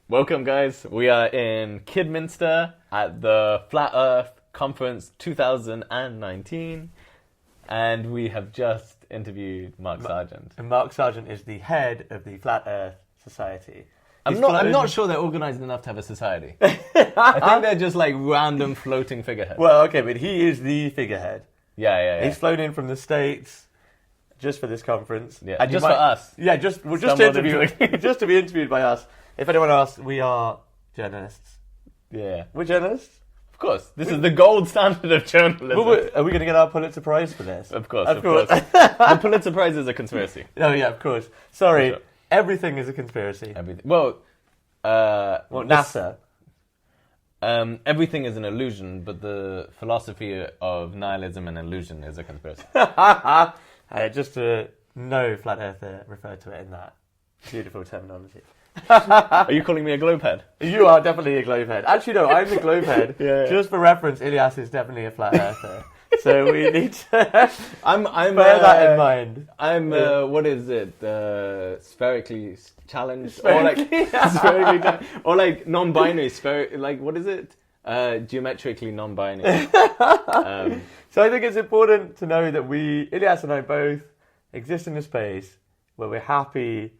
Welcome, guys. We are in Kidminster at the Flat Earth Conference 2019, and we have just interviewed Mark Sargent. And Mark Sargent is the head of the Flat Earth Society. I'm not sure they're organised enough to have a society. I think they're just like random floating figureheads. Well, okay, but he is the figurehead. Yeah. He's flown in from the States just for this conference. Yeah, and just for us. Yeah, just to be interviewed by us. If anyone asks, we are journalists. Yeah. We're journalists? Of course. This is the gold standard of journalism. Well, are we going to get our Pulitzer Prize for this? Of course. The Pulitzer Prize is a conspiracy. Oh, yeah, of course. Sorry. Sure. Everything is a conspiracy. Everything. Well, NASA. Everything is an illusion, but the philosophy of nihilism and illusion is a conspiracy. Just to know Flat Earther referred to it in that beautiful terminology. Are you calling me a globehead? You are definitely a globehead. Actually, no, I'm the globehead. Yeah. Just for reference, Ilyas is definitely a flat earther. So we need to I'm bear that in mind. I'm what is it? Spherically challenged, Spherically, or like non-binary. Like what is it? Geometrically non-binary. So I think it's important to know that Ilyas and I both exist in a space where we're happy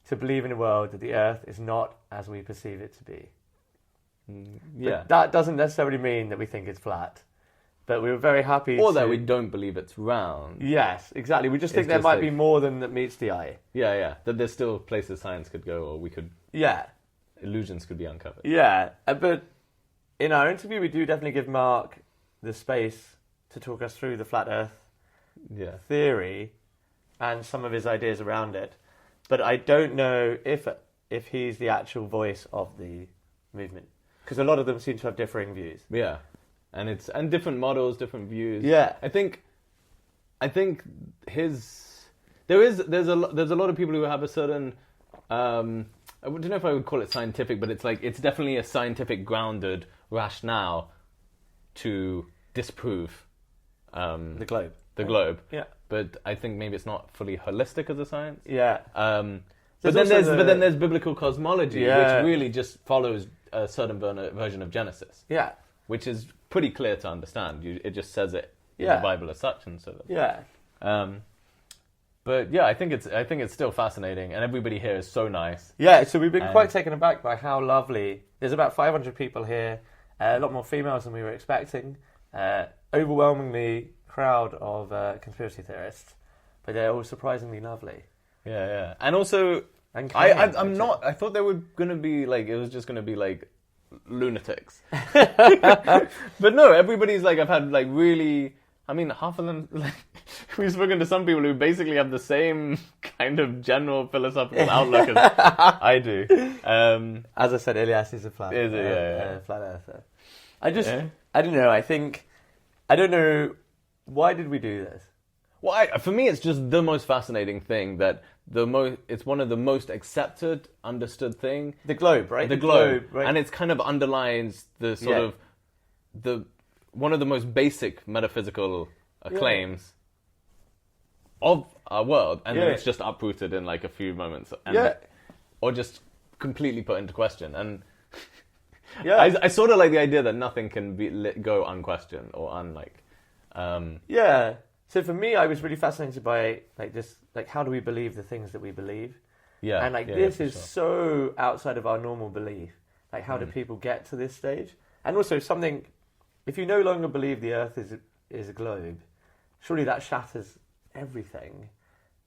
to believe in a world that the Earth is not as we perceive it to be. Yeah. But that doesn't necessarily mean that we think it's flat. But we were very happy or that we don't believe it's round. Yes, exactly. We just think there might be more than that meets the eye. Yeah. That there's still places science could go, or we could... Yeah. Illusions could be uncovered. Yeah. But in our interview, we do definitely give Mark the space to talk us through the flat Earth theory and some of his ideas around it. But I don't know if he's the actual voice of the movement, because a lot of them seem to have differing views. Yeah, and different models, different views. Yeah, I think there's a lot of people who have a certain I don't know if I would call it scientific, but it's definitely a scientific grounded rationale to disprove the globe. The globe. Yeah. But I think maybe it's not fully holistic as a science. Yeah. But then there's biblical-cosmology, which really just follows a certain version of Genesis. Yeah. Which is pretty clear to understand. It just says it in the Bible as such, and so. Yeah. But yeah, I think it's still fascinating, and everybody here is so nice. Yeah. So we've been quite taken aback by how lovely. There's about 500 people here, a lot more females than we were expecting. Overwhelmingly crowd of conspiracy theorists, but they're all surprisingly lovely. Yeah. And also, and I thought they were gonna be like, it was just gonna be like lunatics. But no, everybody's like, I've had like really, I mean, half of them, like, we've spoken to some people who basically have the same kind of general philosophical outlook as I do. As I said, Ilyas is a flat earther. I don't know, I don't know, why did we do this? Well, for me, it's just the most fascinating thing that it's one of the most accepted, understood thing. The globe, right? The globe, right? And it's kind of underlines the sort of one of the most basic metaphysical claims of our world, and then it's just uprooted in like a few moments, or just completely put into question. And I sort of like the idea that nothing can be go unquestioned or unlike. So for me, I was really fascinated by how do we believe the things that we believe? Yeah. And this is so outside of our normal belief. Like, how do people get to this stage? And also something, if you no longer believe the Earth is a globe, surely that shatters everything.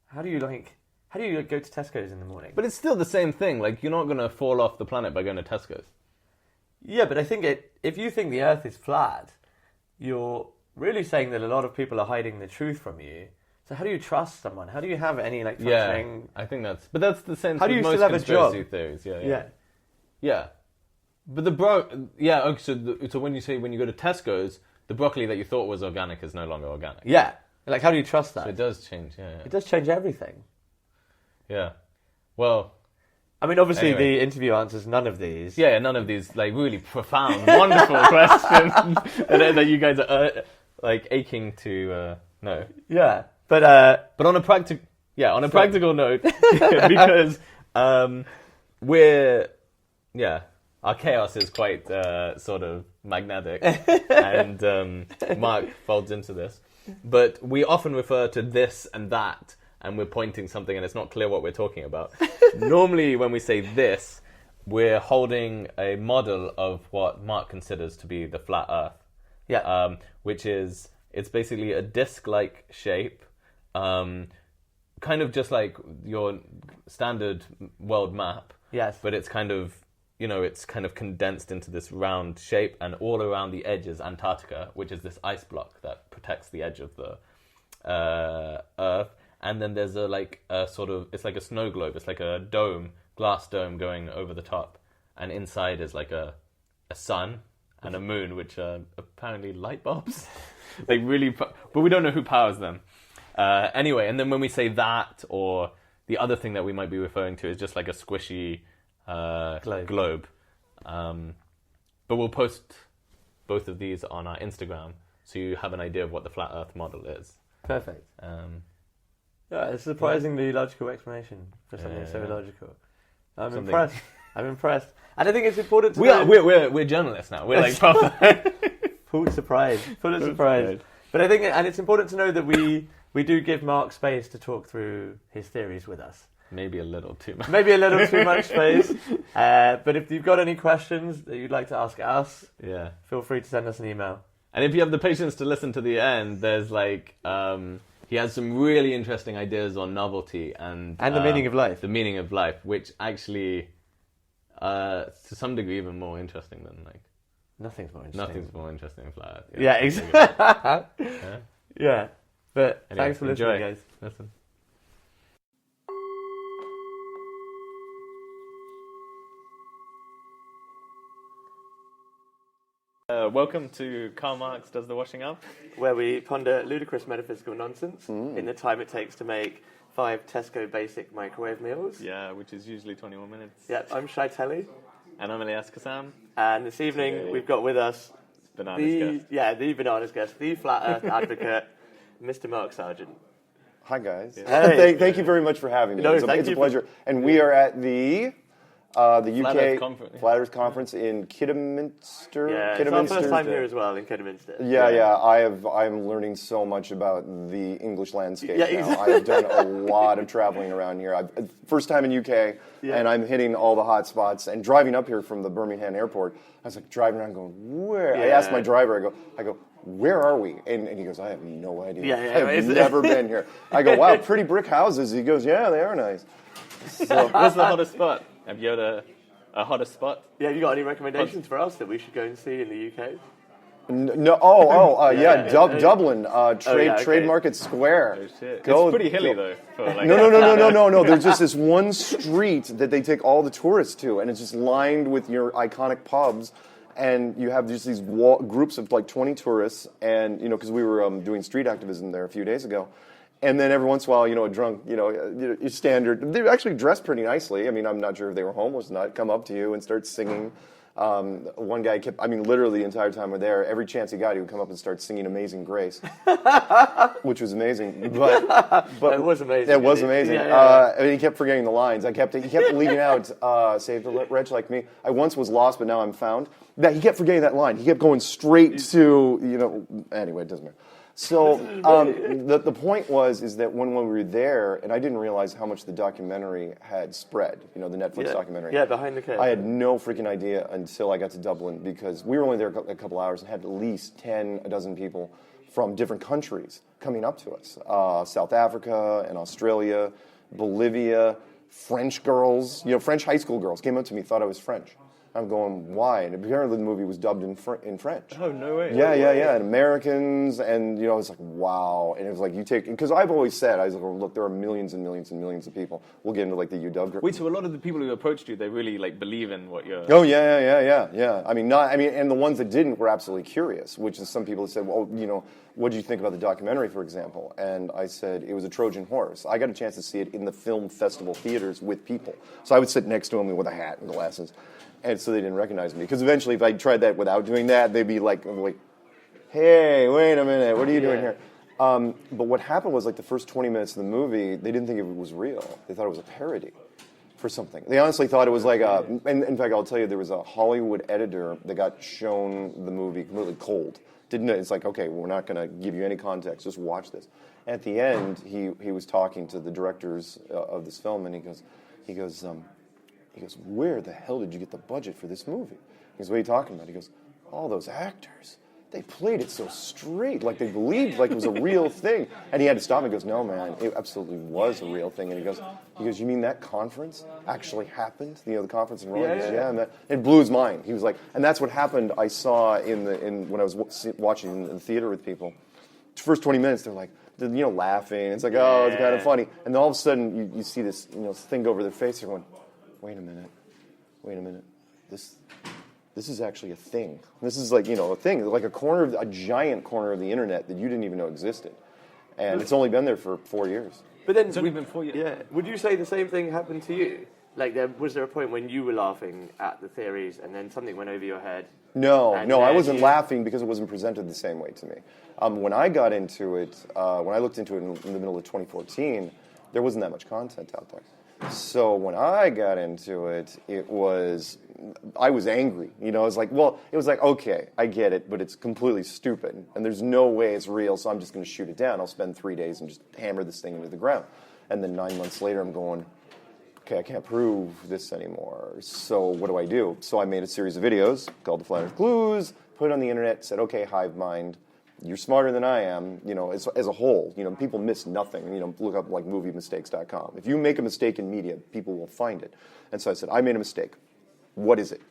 How do you go to Tesco's in the morning? But it's still the same thing. Like, you're not going to fall off the planet by going to Tesco's. Yeah, but I think if you think the Earth is flat, you're really saying that a lot of people are hiding the truth from you. So how do you trust someone? How do you have any functioning... I think that's the sense with most conspiracy theories. Yeah. But so when you go to Tesco's, the broccoli that you thought was organic is no longer organic. Yeah. Like, how do you trust that? So it does change, It does change everything. Yeah. Well... I mean, obviously, the interview answers none of these. Yeah, none of these, like, really profound, wonderful questions that you guys are, like, aching to know. Yeah, but on a practical note, because we're Yeah. Our chaos is quite sort of magnetic, and Mark folds into this. But we often refer to this and that, and we're pointing something, and it's not clear what we're talking about. Normally, when we say this, we're holding a model of what Mark considers to be the flat Earth. Yeah. Which is, it's basically a disc-like shape, kind of just like your standard world map. Yes. But it's kind of, it's kind of condensed into this round shape, and all around the edge is Antarctica, which is this ice block that protects the edge of the Earth. And then there's it's like a snow globe. It's like a glass dome going over the top. And inside is like a sun and a moon, which are apparently light bulbs. But we don't know who powers them. Anyway, and then when we say that, or the other thing that we might be referring to is just like a squishy globe. But we'll post both of these on our Instagram so you have an idea of what the flat Earth model is. Perfect. Yeah, it's a surprisingly logical explanation for something so illogical. I'm impressed. And I think it's important to know... We're journalists now. We're like proper... Full of surprise. But I think, and it's important to know that we do give Mark space to talk through his theories with us. Maybe a little too much. Much space. But if you've got any questions that you'd like to ask us, feel free to send us an email. And if you have the patience to listen to the end, there's he has some really interesting ideas on novelty and the meaning of life. The meaning of life, which actually, to some degree, even more interesting than Nothing's more interesting than flat Earth. Yeah, exactly. Yeah. But anyway, thanks for listening, guys. Listen. Welcome to Karl Marx Does the Washing Up, where we ponder ludicrous metaphysical nonsense in the time it takes to make 5 Tesco basic microwave meals. Yeah, which is usually 21 minutes. Yeah, I'm Shy Telly. And I'm Ilyas and Shy. And this evening we've got with us the Bananas guest, the flat Earth advocate, Mr. Mark Sargent. Hi guys. Yeah. Hey. Thank you very much for having me. It's a pleasure. And we are at the UK Flat Earth Conference in Kidderminster. Yeah, it's our first time here as well in Kidderminster. Yeah. I'm learning so much about the English landscape now. Exactly. I have done a lot of traveling around here. First time in UK, and I'm hitting all the hot spots. And driving up here from the Birmingham airport, I was like driving around going, where? I asked my driver, I go, where are we? And he goes, I have no idea. I've never been here. I go, wow, pretty brick houses. He goes, yeah, they are nice. So, what's the hottest spot? Have you had a hottest spot? Yeah, have you got any recommendations for us that we should go and see in the UK? No, Dublin, Trade Market Square. Oh, shit. It's pretty hilly though. No. There's just this one street that they take all the tourists to, and it's just lined with your iconic pubs. And you have just these groups of like 20 tourists, and because we were doing street activism there a few days ago. And then every once in a while, a drunk, standard. They're actually dressed pretty nicely. I mean, I'm not sure if they were homeless or not. Come up to you and start singing. One guy literally the entire time we're there, every chance he got, he would come up and start singing "Amazing Grace," which was amazing. But it was amazing. It was amazing. Yeah. He kept forgetting the lines. He kept leaving out "Save the wretch like me." I once was lost, but now I'm found. He kept forgetting that line. He kept going straight to Anyway, it doesn't matter. So the point is that when we were there, and I didn't realize how much the documentary had spread, the Netflix documentary. Yeah, Behind the Curtain. I had no freaking idea until I got to Dublin, because we were only there a couple hours and had at least a dozen people from different countries coming up to us. South Africa and Australia, Bolivia, French girls, French high school girls came up to me, thought I was French. I'm going, why? And apparently the movie was dubbed in French. Oh, no way. Yeah. And Americans, and, it's like, wow. And it was like, because I've always said, I was like, look, there are millions and millions and millions of people. We'll get into, like, the UW group. Wait, so a lot of the people who approached you, they really, believe in what you're... Oh, yeah. And the ones that didn't were absolutely curious, which is some people that said, well, what did you think about the documentary, for example? And I said, it was a Trojan horse. I got a chance to see it in the film festival theaters with people. So I would sit next to them with a hat and glasses. And so they didn't recognize me. Because eventually, if I tried that without doing that, they'd be like, hey, wait a minute, what are you doing here? But what happened was, the first 20 minutes of the movie, they didn't think it was real. They thought it was a parody. for something. They honestly thought it was like and in fact, I'll tell you, there was a Hollywood editor that got shown the movie completely cold. It's like, okay, we're not going to give you any context, just watch this. At the end, he was talking to the directors of this film, and he goes, where the hell did you get the budget for this movie? He goes, what are you talking about? He goes, all those actors. They played it so straight, like they believed like it was a real thing. And he had to stop me. He goes, no, man, it absolutely was a real thing. And he goes, you mean that conference actually happened? You know, the conference in Rome? Yeah. And it blew his mind. He was like, and that's what happened. I saw when I was watching in the theater with people. The first 20 minutes, they're like, laughing. It's like, oh, it's kind of funny. And then all of a sudden, you see this, thing go over their face. They're going, wait a minute. This is actually a thing. This is like, a thing, like a giant corner of the internet that you didn't even know existed. And it's only been there for 4 years. But then it's only been 4 years. Yeah. Would you say the same thing happened to you? Like, was there a point when you were laughing at the theories and then something went over your head? No, I wasn't laughing because it wasn't presented the same way to me. When I got into it, when I looked into it in the middle of 2014, there wasn't that much content out there. So when I got into it, I was angry. It was like, okay, I get it, but it's completely stupid, and there's no way it's real, so I'm just going to shoot it down. I'll spend 3 days and just hammer this thing into the ground. And then 9 months later, I'm going, okay, I can't prove this anymore, so what do I do? So I made a series of videos called The Flat Earth Clues, put it on the internet, said, okay, hive mind, you're smarter than I am, as a whole. People miss nothing. Look up like moviemistakes.com. If you make a mistake in media, people will find it. And so I said, I made a mistake. What is it?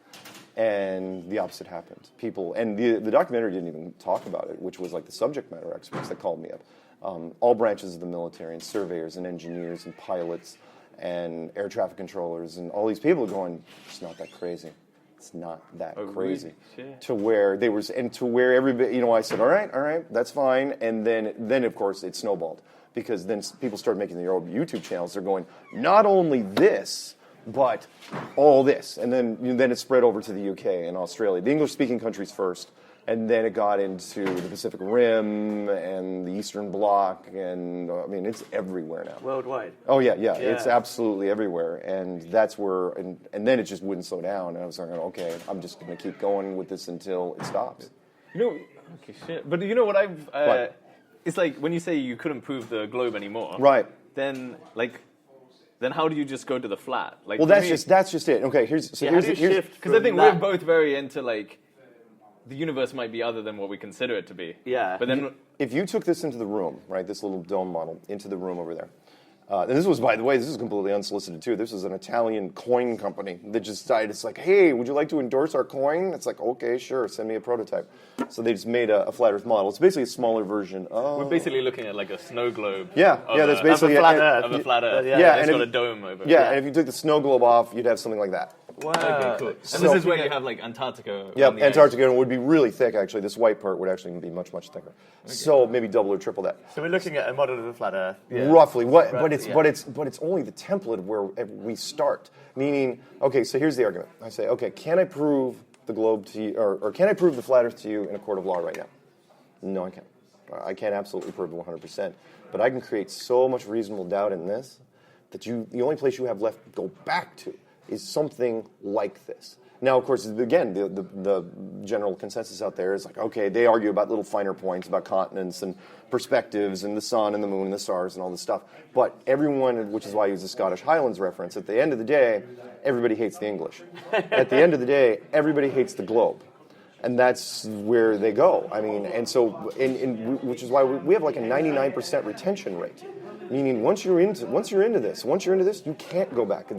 And the opposite happened. And the documentary didn't even talk about it, which was like the subject matter experts that called me up. All branches of the military, and surveyors, and engineers, and pilots, and air traffic controllers, and all these people going, it's not that crazy. It's not that crazy. Really? To where everybody, I said, all right, that's fine. And then of course it snowballed, because then people started making their own YouTube channels. They're going, not only this, but all this. And then it spread over to the UK and Australia, the English-speaking countries first. And then it got into the Pacific Rim and the Eastern Bloc, and it's everywhere now. Worldwide. Oh yeah, it's absolutely everywhere, and that's where, and then it just wouldn't slow down. And I was like, okay, I'm just going to keep going with this until it stops. Okay, shit. But you know what I've? It's like when you say you couldn't prove the globe anymore, right? Then how do you just go to the flat? Like, well, that's just it. Okay, here's because I think we're both very into like. The universe might be other than what we consider it to be. Yeah. But then, if you took this into the room, right, this little dome model, into the room over there, and this was, by the way, this is completely unsolicited too. This is an Italian coin company that just decided, it's like, hey, would you like to endorse our coin? It's like, okay, sure, send me a prototype. So they just made a flat Earth model. It's basically a smaller version of... We're basically looking at like a snow globe. Yeah, that's basically... Of a flat Earth. Yeah, it's got a dome over it. Yeah, and if you took the snow globe off, you'd have something like that. Wow. Okay, cool. And this is where you have like Antarctica. Yep, Antarctica would be really thick, actually. This white part would actually be much, much thicker. Okay. So maybe double or triple that. So we're looking at a model of the flat Earth. Yeah. Roughly. But it's only the template where we start. Meaning, okay, so here's the argument. I say, okay, can I prove the globe to you, or can I prove the flat Earth to you in a court of law right now? No, I can't. I can't absolutely prove it 100%. But I can create so much reasonable doubt in this that the only place you have left to go back to is something like this. Now, of course, again, the general consensus out there is like, okay, they argue about little finer points, about continents and perspectives and the sun and the moon and the stars and all this stuff. But everyone, which is why I use the Scottish Highlands reference, at the end of the day, everybody hates the English. At the end of the day, everybody hates the globe. And that's where they go. And so, which is why we have like a 99% retention rate. Meaning, once you're into this, you can't go back.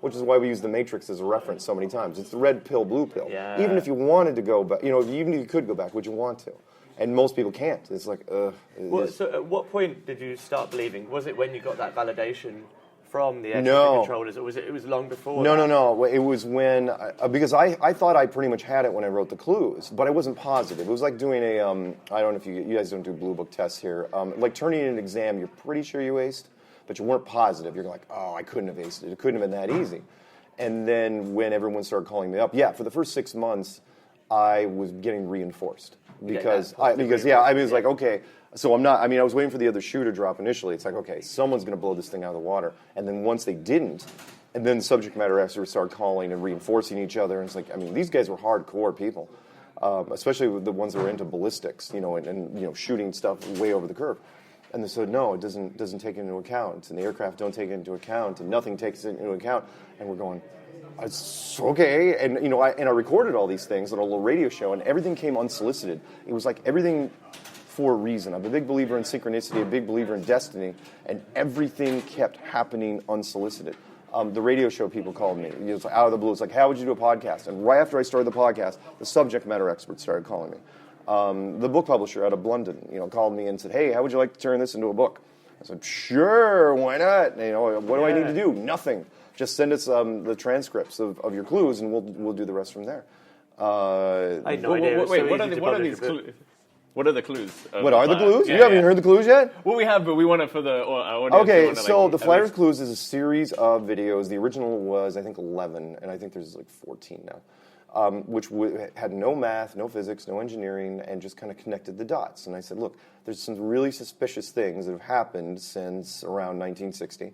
Which is why we use the Matrix as a reference so many times. It's the red pill, blue pill. Yeah. Even if you wanted to go back, even if you could go back, would you want to? And most people can't. It's like, So at what point did you start believing? Was it when you got that validation from the air traffic controllers, or it was long before? No. It was when because I thought I pretty much had it when I wrote the clues, but I wasn't positive. It was like doing a I don't know if you guys don't do blue book tests here. Like turning in an exam, you're pretty sure you aced, but you weren't positive. You're like, oh, I couldn't have aced it. It couldn't have been that easy. And then when everyone started calling me up, for the first 6 months, I was getting reinforced because I was like, okay. So I'm not, I was waiting for the other shoe to drop initially. It's like, okay, someone's going to blow this thing out of the water. And then once they didn't, And then subject matter experts started calling and reinforcing each other. And it's like, I mean, these guys were hardcore people, especially the ones that were into ballistics, and shooting stuff way over the curve. And they said, no, it doesn't take it into account, and the aircraft don't take it into account, and nothing takes it into account. And we're going, it's okay. And I recorded all these things on a little radio show, and everything came unsolicited. It was like everything for a reason. I'm a big believer in synchronicity, a big believer in destiny, and everything kept happening unsolicited. The radio show people called me. It was out of the blue. It's like, how would you do a podcast? And right after I started the podcast, the subject matter experts started calling me. The book publisher out of London, called me and said, hey, how would you like to turn this into a book? I said, sure, why not? What do I need to do? Nothing. Just send us the transcripts of your clues, and we'll do the rest from there. I had no idea. Wait, what are these clues? What are the clues? What are the clues? You haven't heard the clues yet? Well, we have, but we want it for the audience. Okay, so the Flat Earth Clues is a series of videos. The original was, I think, 11, and I think there's like 14 now, which had no math, no physics, no engineering, and just kind of connected the dots. And I said, look, there's some really suspicious things that have happened since around 1960,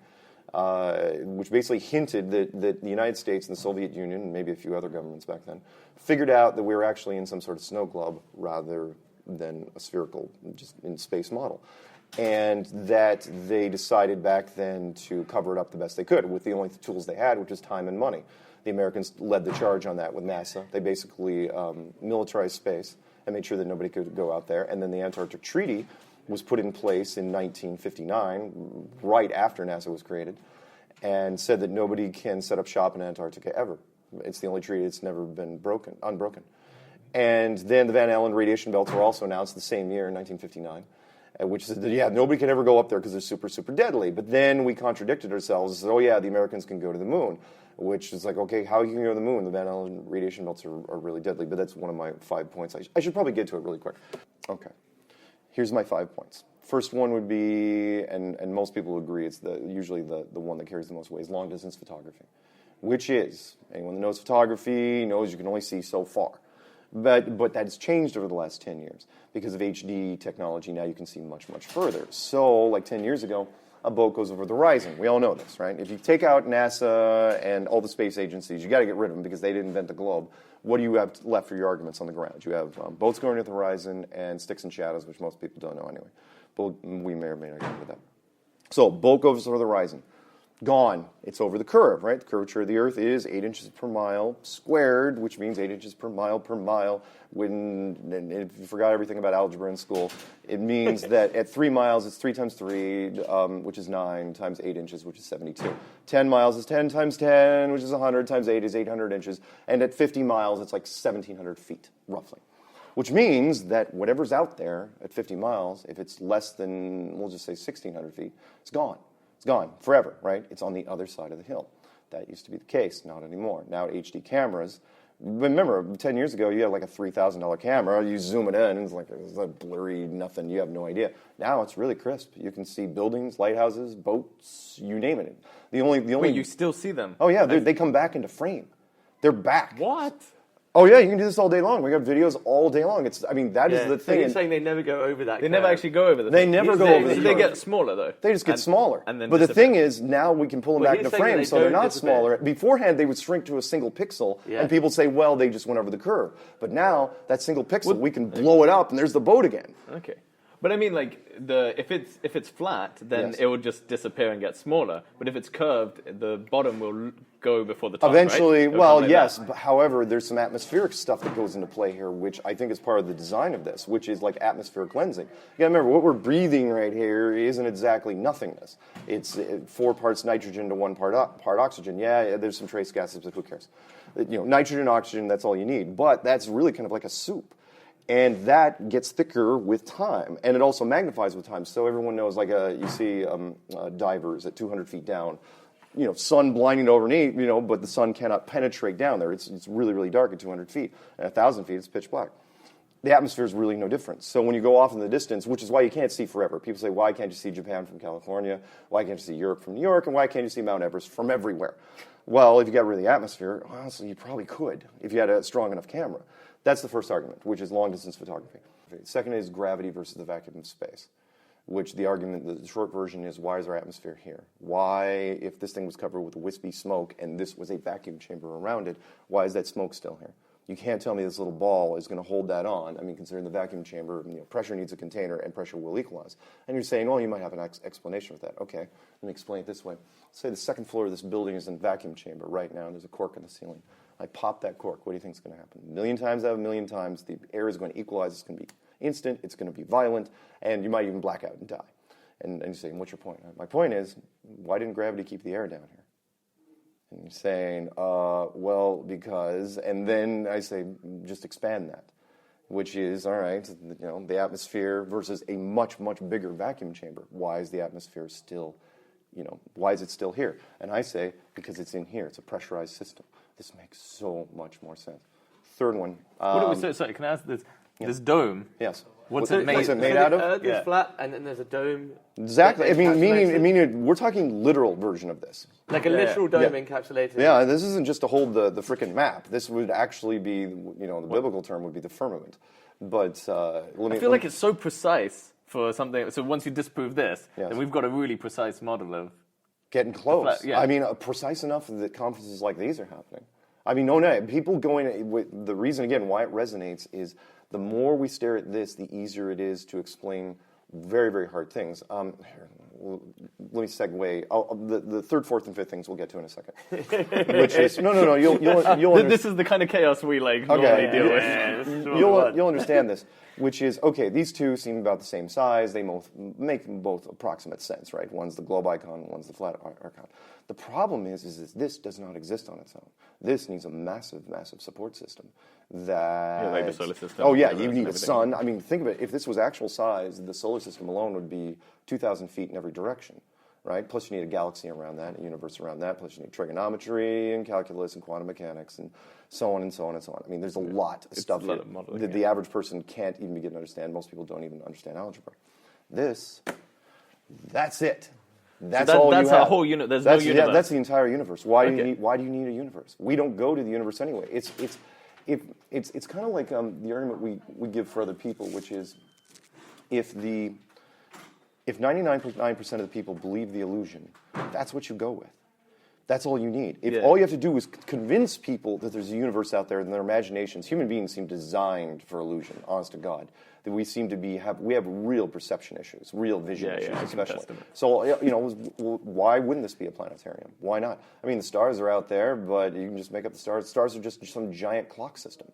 which basically hinted that the United States and the Soviet Union, and maybe a few other governments back then, figured out that we were actually in some sort of snow globe rather than a spherical, just in space model. And that they decided back then to cover it up the best they could with the only tools they had, which was time and money. The Americans led the charge on that with NASA. They basically militarized space and made sure that nobody could go out there. And then the Antarctic Treaty was put in place in 1959, right after NASA was created, and said that nobody can set up shop in Antarctica ever. It's the only treaty that's never been unbroken. And then the Van Allen radiation belts were also announced the same year, in 1959, which said that, nobody can ever go up there because they're super, super deadly. But then we contradicted ourselves and said, oh, yeah, the Americans can go to the moon, which is like, okay, how can you go to the moon? The Van Allen radiation belts are really deadly, but that's one of my 5 points. I should probably get to it really quick. Okay. Here's my 5 points. First one would be, and most people agree, it's usually the one that carries the most weight, is long-distance photography, which is, anyone that knows photography knows you can only see so far. But that's changed over the last 10 years. Because of HD technology, now you can see much, much further. So, like 10 years ago, a boat goes over the horizon. We all know this, right? If you take out NASA and all the space agencies, you got to get rid of them because they didn't invent the globe. What do you have left for your arguments on the ground? You have boats going at the horizon and sticks and shadows, which most people don't know anyway. But we may or may not get into that. So, boat goes over the horizon. Gone. It's over the curve, right? The curvature of the Earth is 8 inches per mile squared, which means 8 inches per mile per mile. And if you forgot everything about algebra in school, it means that at 3 miles, it's 3 times 3, which is 9, times 8 inches, which is 72. 10 miles is 10 times 10, which is 100, times 8 is 800 inches. And at 50 miles, it's like 1,700 feet, roughly. Which means that whatever's out there at 50 miles, if it's less than, we'll just say 1,600 feet, it's gone. It's gone forever, right? It's on the other side of the hill. That used to be the case, not anymore. Now HD cameras, remember 10 years ago you had like a $3,000 camera, you zoom it in and it's like blurry nothing, you have no idea. Now it's really crisp. You can see buildings, lighthouses, boats, you name it. The only Wait, you still see them? Oh yeah, they come back into frame. They're back. What? Oh yeah, you can do this all day long. We got videos all day long. That is the thing. So you're saying they never go over that? They never actually go over the. They never go over the. They get smaller though. They just get smaller. And then but the thing is, now we can pull them back into frame, so they're not smaller. Beforehand, they would shrink to a single pixel, and people say, "Well, they just went over the curve." But now that single pixel, we can blow it up, and there's the boat again. Okay. But I mean, like if it's flat, then it will just disappear and get smaller. But if it's curved, the bottom will go before the top. Eventually, right? well, yes. But however, there's some atmospheric stuff that goes into play here, which I think is part of the design of this, which is like atmospheric lensing. You got to remember, what we're breathing right here isn't exactly nothingness. It's 4 parts nitrogen to 1 part oxygen. Yeah, there's some trace gases, but who cares? Nitrogen, oxygen, that's all you need. But that's really kind of like a soup. And that gets thicker with time, and it also magnifies with time. So everyone knows, like you see divers at 200 feet down, sun blinding overneath, but the sun cannot penetrate down there. It's really, really dark at 200 feet. At 1,000 feet, it's pitch black. The atmosphere is really no different. So when you go off in the distance, which is why you can't see forever. People say, why can't you see Japan from California? Why can't you see Europe from New York? And why can't you see Mount Everest from everywhere? Well, if you got rid of the atmosphere, honestly, you probably could if you had a strong enough camera. That's the first argument, which is long-distance photography. Second is gravity versus the vacuum of space. which the argument, the short version is, why is our atmosphere here? Why, if this thing was covered with wispy smoke and this was a vacuum chamber around it, why is that smoke still here? You can't tell me this little ball is going to hold that on. I mean, considering the vacuum chamber, pressure needs a container and pressure will equalize. And you're saying, oh, you might have an explanation for that. Okay, let me explain it this way. Say the second floor of this building is in vacuum chamber right now, and there's a cork in the ceiling. I pop that cork. What do you think is going to happen? A million times out of a million times, the air is going to equalize. It's going to be instant. It's going to be violent, and you might even black out and die. And you say, what's your point? My point is, why didn't gravity keep the air down here? And you're saying, well, because, and then I say, just expand that, which is, all right, the atmosphere versus a much, much bigger vacuum chamber. Why is the atmosphere still, why is it still here? And I say, because it's in here. It's a pressurized system. This makes so much more sense. Third one. Sorry, can I ask this? Yeah. This dome. Yes. What's it made out of? The Earth is flat, and then there's a dome. Exactly. Meaning we're talking literal version of this. Like a literal dome encapsulated. Yeah, this isn't just to hold the frickin' map. This would actually be, the biblical term would be the firmament. But I feel like it's so precise for something. So once you disprove this, then we've got a really precise model of getting close. I mean, precise enough that conferences like these are happening. I mean, no, people going with the reason again why it resonates is the more we stare at this, the easier it is to explain very, very hard things. Let me segue. The third, fourth, and fifth things we'll get to in a second. Which is no. You'll this is the kind of chaos we normally deal with. You'll understand this. Which is these two seem about the same size. They make both approximate sense, right? One's the globe icon, one's the flat icon. The problem is this does not exist on its own. This needs a massive, massive support system. Like the solar system. Oh yeah, you need the sun. I mean, think of it. If this was actual size, the solar system alone would be 2,000 feet in every direction, right? Plus you need a galaxy around that, a universe around that. Plus you need trigonometry and calculus and quantum mechanics and so on and so on and so on. I mean, there's a lot of stuff that the average person can't even begin to understand. Most people don't even understand algebra. That's it. That's all you have. That's a whole universe. There's no universe. Yeah, that's the entire universe. Why do you need a universe? We don't go to the universe anyway. It's kind of like the argument we give for other people, which is if 99.9% of the people believe the illusion, that's what you go with. That's all you need. If all you have to do is convince people that there's a universe out there in their imaginations, human beings seem designed for illusion, honest to God. That we seem to have real perception issues, real vision issues, especially. So why wouldn't this be a planetarium? Why not? I mean, the stars are out there, but you can just make up the stars. Stars are just some giant clock system.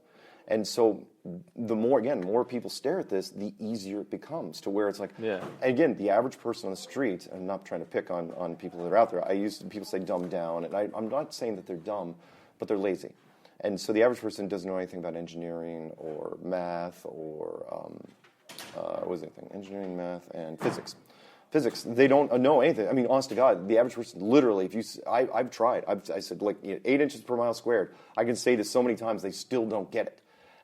And so the more people stare at this, the easier it becomes to where it's like, again, the average person on the street, I'm not trying to pick on people that are out there. People say dumb down, and I'm not saying that they're dumb, but they're lazy. And so the average person doesn't know anything about engineering or math or, engineering, math, and physics. Physics, they don't know anything. I mean, honest to God, the average person, literally, I've tried. I said, 8 inches per mile squared. I can say this so many times, they still don't get it.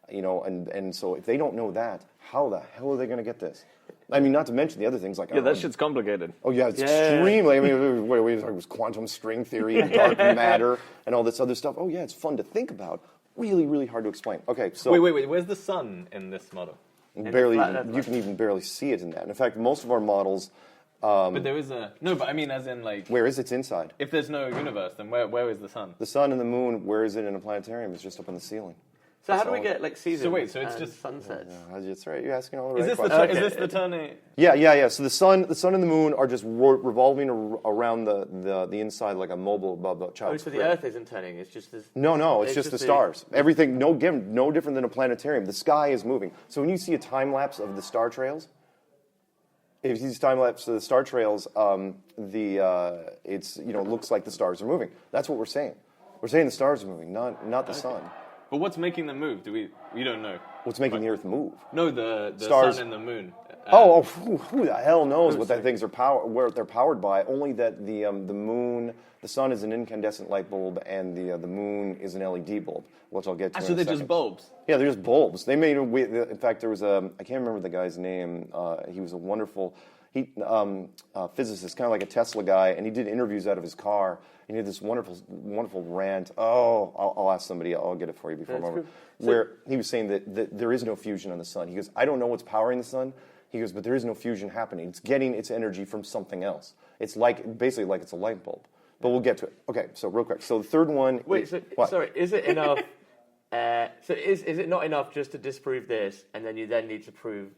And so if they don't know that, how the hell are they going to get this? I mean, not to mention the other things like... that shit's complicated. Oh, yeah, it's extremely... I mean, it was quantum string theory and dark matter and all this other stuff. Oh, yeah, it's fun to think about. Really, really hard to explain. Okay, so... Wait. Where's the sun in this model? Barely, you can even barely see it in that. And in fact, most of our models... but there is a... No, but I mean as in like... Where is it? It's inside. If there's no universe, then where is the sun? The sun and the moon, where is it in a planetarium? It's just up on the ceiling. So how do we get seasons? So it's just sunsets. Yeah, that's right. You're asking all the right questions. Is this the turning? Yeah. So the sun and the moon are just revolving around the inside like a mobile child. So the Earth isn't turning. It's just this. No. It's just the stars. Everything. No different than a planetarium. The sky is moving. So when you see a time lapse of the star trails, if you see time lapse of the star trails, it looks like the stars are moving. That's what we're saying. We're saying the stars are moving, not the sun. But what's making them move? We don't know. What's making the Earth move? No, the stars. Sun and the moon. Who the hell knows what that things are where they're powered by? Only that the moon, the sun is an incandescent light bulb, and the moon is an LED bulb, which I'll get to. So they're just bulbs. Yeah, they're just bulbs. They made. In fact, there was I can't remember the guy's name. He was a wonderful physicist, kind of like a Tesla guy, and he did interviews out of his car. And he had this wonderful, wonderful rant. I'll ask somebody. I'll get it for you before a moment. Where he was saying that there is no fusion on the sun. He goes, I don't know what's powering the sun. He goes, but there is no fusion happening. It's getting its energy from something else. It's basically like it's a light bulb. But we'll get to it. Okay, so real quick. So the third one... Wait, sorry, is it enough... so is it not enough just to disprove this, and then you then need to prove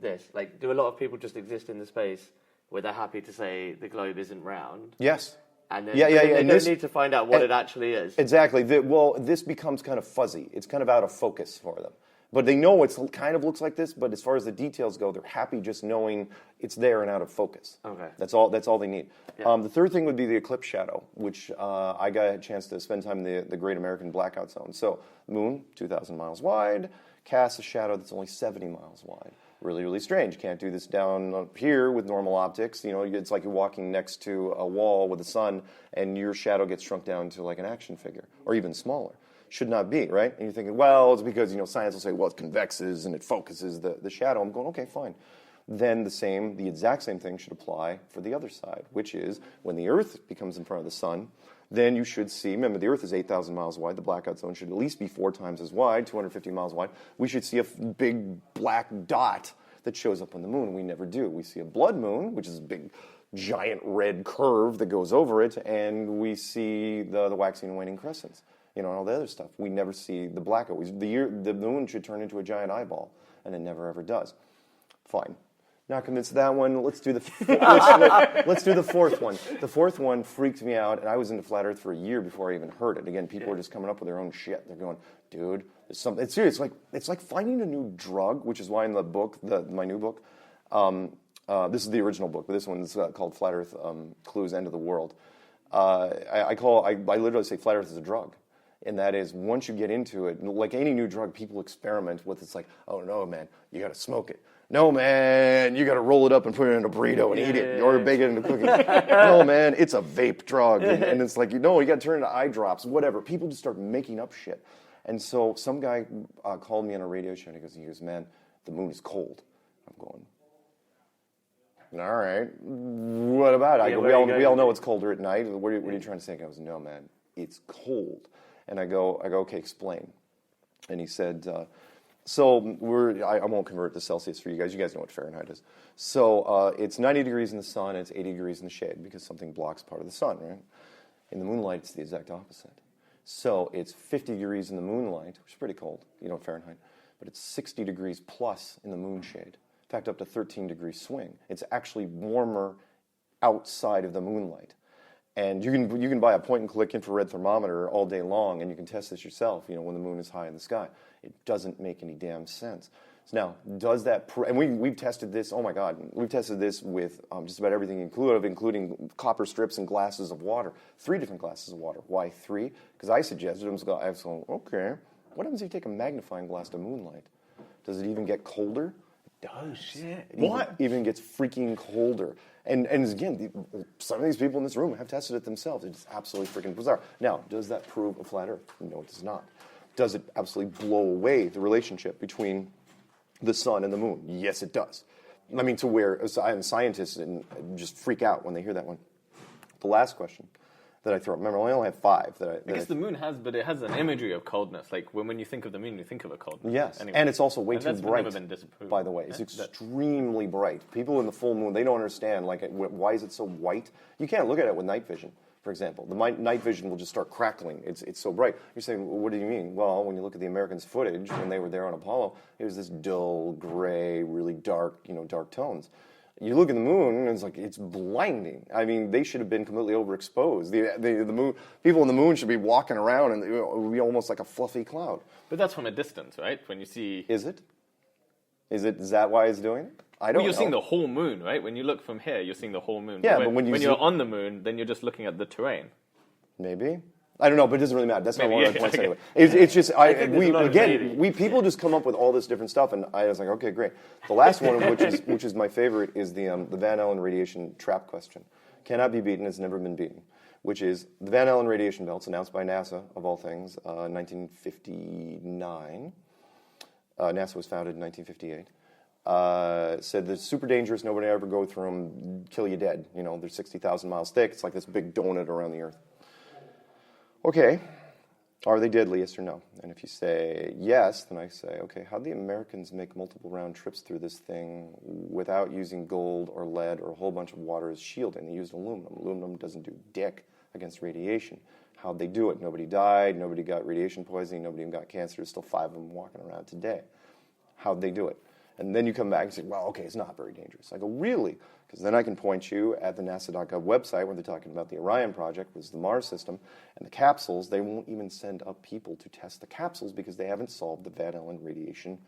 this? Like, do a lot of people just exist in the space where they're happy to say the globe isn't round? Yes. And then they don't need to find out what it actually is. Exactly. This becomes kind of fuzzy. It's kind of out of focus for them. But they know it kind of looks like this, but as far as the details go, they're happy just knowing it's there and out of focus. Okay. That's all they need. Yeah. The third thing would be the eclipse shadow, which I got a chance to spend time in the Great American Blackout Zone. So moon, 2,000 miles wide, casts a shadow that's only 70 miles wide. Really, really strange. Can't do this down up here with normal optics. It's like you're walking next to a wall with the sun, and your shadow gets shrunk down to like an action figure, or even smaller. Should not be, right? And you're thinking, well, it's because, science will say, well, it convexes and it focuses the shadow. I'm going, okay, fine. Then the exact same thing should apply for the other side, which is when the Earth becomes in front of the sun, then you should see, remember, the Earth is 8,000 miles wide. The blackout zone should at least be 4 times as wide, 250 miles wide. We should see a big black dot that shows up on the moon. We never do. We see a blood moon, which is a big, giant red curve that goes over it, and we see the waxing and waning crescents. And all the other stuff. We never see the blackout. The moon should turn into a giant eyeball, and it never ever does. Fine. Not convinced of that one. Let's do the fourth one. The fourth one freaked me out, and I was into flat Earth for a year before I even heard it. Again, people are just coming up with their own shit. They're going, dude, there's something. It's serious. It's like finding a new drug, which is why in the book, my new book, this is the original book, but this one's called Flat Earth Clues: End of the World. I literally say flat Earth is a drug. And that is, once you get into it, like any new drug, people experiment with. It's like, oh no, man, you got to smoke it. No, man, you got to roll it up and put it in a burrito and eat it, or bake it into cookies. No, man, it's a vape drug, and it's like, you got to turn it into eye drops, whatever. People just start making up shit. And so some guy called me on a radio show, and he goes, man, the moon is cold. I'm going, all right, what about it? I go, we all know it's colder at night. What are you trying to say? He goes, no, man, it's cold. And I go, okay, explain. And he said, I won't convert to Celsius for you guys. You guys know what Fahrenheit is. So it's 90 degrees in the sun, and it's 80 degrees in the shade because something blocks part of the sun, right? In the moonlight, it's the exact opposite. So it's 50 degrees in the moonlight, which is pretty cold, Fahrenheit, but it's 60 degrees plus in the moon shade. In fact, up to 13 degree swing. It's actually warmer outside of the moonlight. And you can buy a point-and-click infrared thermometer all day long, and you can test this yourself, when the moon is high in the sky. It doesn't make any damn sense. So now, does that... and we've tested this, oh my God, we've tested this with just about everything including copper strips and glasses of water. 3 different glasses of water. Why 3? Because I suggested, I was going, okay, what happens if you take a magnifying glass to moonlight? Does it even get colder? Oh, shit. What? Even gets freaking colder. And again, some of these people in this room have tested it themselves. It's absolutely freaking bizarre. Now, does that prove a flat Earth? No, it does not. Does it absolutely blow away the relationship between the sun and the moon? Yes, it does. I mean, to where scientists just freak out when they hear that one. The last question that I throw. Remember, I only have 5. I guess the moon has an imagery of coldness. Like when you think of the moon, you think of a coldness. Yes, anyway. And it's also way too bright. Never been disapproved. By the way, it's extremely bright. People in the full moon, they don't understand. Like, why is it so white? You can't look at it with night vision. For example, the night vision will just start crackling. It's so bright. You're saying, well, what do you mean? Well, when you look at the Americans' footage when they were there on Apollo, it was this dull, gray, really dark, dark tones. You look at the moon, and it's blinding. I mean, they should have been completely overexposed. The moon, people in the moon should be walking around, and it would be almost like a fluffy cloud. But that's from a distance, right? When you see... Is it? Is that why it's doing it? I don't know. You're seeing the whole moon, right? When you look from here, you're seeing the whole moon. Yeah, but when you're on the moon, then you're just looking at the terrain. Maybe. I don't know, but it doesn't really matter. That's not one of my points anyway. Okay. It's just, people just come up with all this different stuff, and I was like, okay, great. The last one, which is my favorite, is the Van Allen radiation trap question. Cannot be beaten, it's never been beaten, which is the Van Allen radiation belts, announced by NASA, of all things, 1959. NASA was founded in 1958. Said they're super dangerous, nobody ever go through them, kill you dead. They're 60,000 miles thick, it's like this big donut around the Earth. Okay, Are they deadly, yes or no? And if you say yes, then I say, okay, how'd the Americans make multiple round trips through this thing without using gold or lead or a whole bunch of water as shielding? They used aluminum. Aluminum doesn't do dick against radiation. How'd they do it? Nobody died, nobody got radiation poisoning, nobody even got cancer. There's still 5 of them walking around today. How'd they do it? And then you come back and say, well, okay, it's not very dangerous. I go, really? Because then I can point you at the NASA.gov website where they're talking about the Orion project, which is the Mars system, and the capsules. They won't even send up people to test the capsules because they haven't solved the Van Allen radiation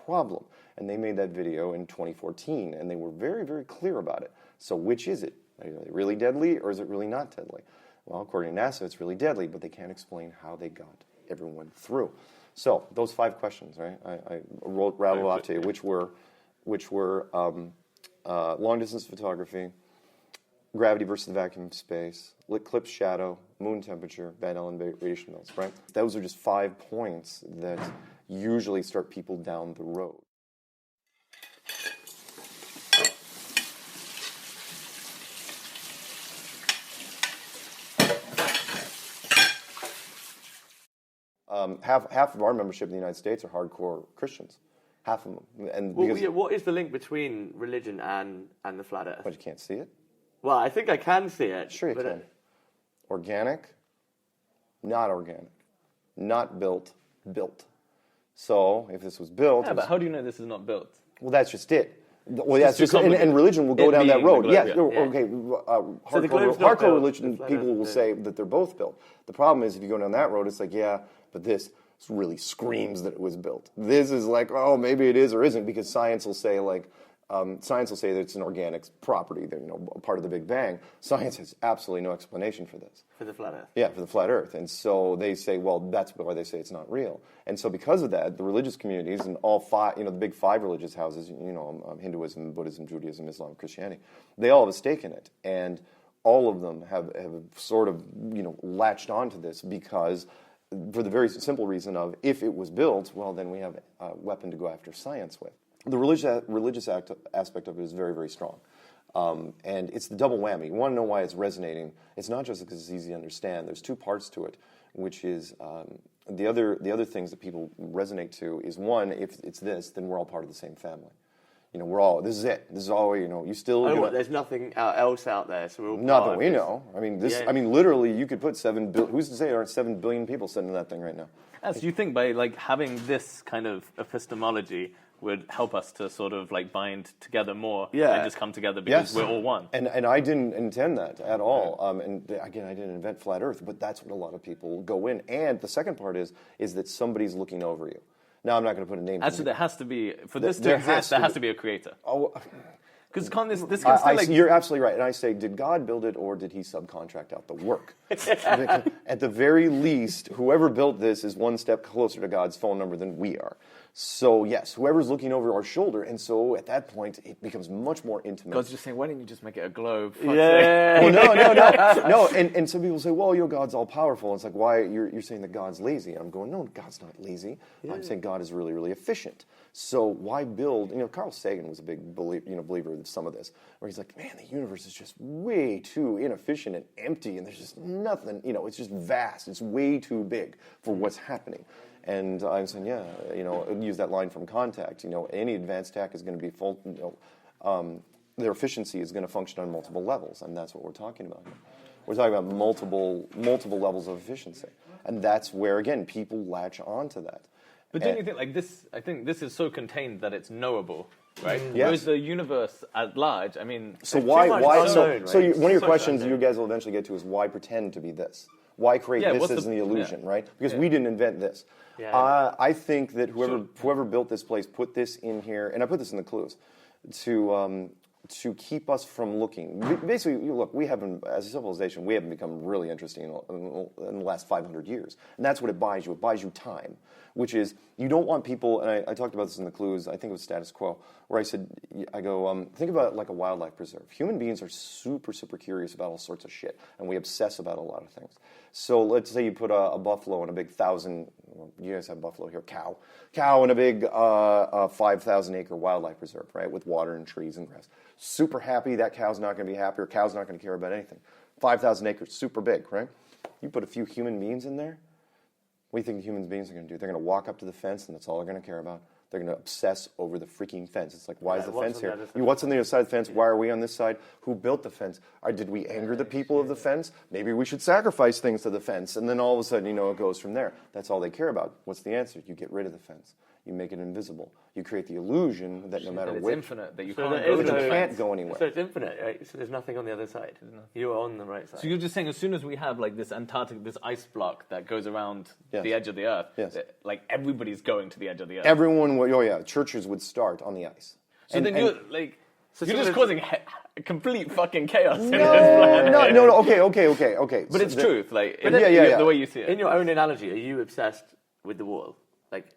problem. And they made that video in 2014, and they were very, very clear about it. So which is it? Are they really deadly, or is it really not deadly? Well, according to NASA, it's really deadly, but they can't explain how they got everyone through. So those 5 questions, right? I rattled off to you, which were long-distance photography, gravity versus the vacuum of space, eclipse shadow, moon temperature, Van Allen radiation belts, right? Those are just 5 points that usually start people down the road. Half of our membership in the United States are hardcore Christians. Half of them. And what is the link between religion and the flat Earth? But you can't see it? Well, I think I can see it. Sure you can. Organic, not organic. Not built, built. So, if this was built... Yeah, but how do you know this is not built? Well, that's just it. Well, that's just, and religion will go down that road. Okay. Hardcore religion people will say that they're both built. The problem is if you go down that road, it's like, yeah, but this really screams that it was built. This is like, oh, maybe it is or isn't, because science will say that it's an organic property, that, part of the Big Bang. Science has absolutely no explanation for this. For the flat Earth. Yeah, for the flat Earth. And so they say, well, that's why they say it's not real. And so because of that, the religious communities and all 5, the big 5 religious houses, Hinduism, Buddhism, Judaism, Islam, Christianity, they all have a stake in it. And all of them have sort of, latched onto this because for the very simple reason of if it was built, well, then we have a weapon to go after science with. The religious aspect of it is very, very strong. And it's the double whammy. You want to know why it's resonating. It's not just because it's easy to understand. There's 2 parts to it, which is the other things that people resonate to is, one, if it's this, then we're all part of the same family. This is it. This is all, you still... there's nothing else out there, so we're all not that we know. I mean, literally, you could put 7 billion... Who's to say there aren't 7 billion people sitting in that thing right now? So you think by, having this kind of epistemology would help us to sort of bind together more and just come together because we're all one. And I didn't intend that at all. And again, I didn't invent flat Earth, but that's what a lot of people go in. And the second part is that somebody's looking over you. Now, I'm not going to put a name. Actually, there has to be, for this to exist, there has to be a creator. Oh, because this can still you're absolutely right. And I say, did God build it or did he subcontract out the work? At the very least, whoever built this is one step closer to God's phone number than we are. So, yes, whoever's looking over our shoulder, and so at that point, it becomes much more intimate. God's just saying, why didn't you just make it a globe? Yeah. Well, no. And some people say, well, God's all-powerful. It's like, why? You're saying that God's lazy. And I'm going, no, God's not lazy. Yeah. I'm saying God is really, really efficient. So why build? Carl Sagan was a big believer of some of this, where he's like, man, the universe is just way too inefficient and empty, and there's just nothing. It's just vast. It's way too big for what's happening. And I'm saying, use that line from Contact. Any advanced tech is going to be full. Their efficiency is going to function on multiple levels, and that's what we're talking about here. We're talking about multiple levels of efficiency, and that's where again people latch onto that. But don't you think this? I think this is so contained that it's knowable, right? Yes. Whereas the universe at large, I mean, so why? Unknown, So right? One of your questions you guys will eventually get to is why pretend to be this? Why create this as the illusion, right? Because we didn't invent this. Yeah. I think that whoever built this place put this in here, and I put this in the clues, to keep us from looking. Basically, look, we haven't, as a civilization, we haven't become really interesting in the last 500 years. And that's what it buys you. It buys you time, which is you don't want people, and I talked about this in the clues, I think it was Status Quo, where I said, think about it like a wildlife preserve. Human beings are super, super curious about all sorts of shit, and we obsess about a lot of things. So let's say you put a buffalo in a big 1,000, you guys have buffalo here, cow in a big 5,000-acre wildlife preserve, right, with water and trees and grass. Super happy, that cow's not going to be happy, or cow's not going to care about anything. 5,000 acres, super big, right? You put a few human beings in there, What do you think human beings are going to do? They're going to walk up to the fence, and that's all they're going to care about. They're going to obsess over the freaking fence. It's like, why is the fence here? What's on the other side of the fence? Why are we on this side? Who built the fence? Did we anger the people of the fence? Maybe we should sacrifice things to the fence. And then all of a sudden, it goes from there. That's all they care about. What's the answer? You get rid of the fence. You make it invisible. You create the illusion that no matter it's what... infinite, that you can't go anywhere. So it's infinite, right? So there's nothing on the other side. You're on the right side. So you're just saying as soon as we have like this Antarctic, this ice block that goes around the edge of the Earth, like everybody's going to the edge of the Earth. Everyone would, churches would start on the ice. So then you're like... So you're just causing complete fucking chaos in this planet. No, okay. But it's truth, like, the way you see it. In your own analogy, are you obsessed with the wall?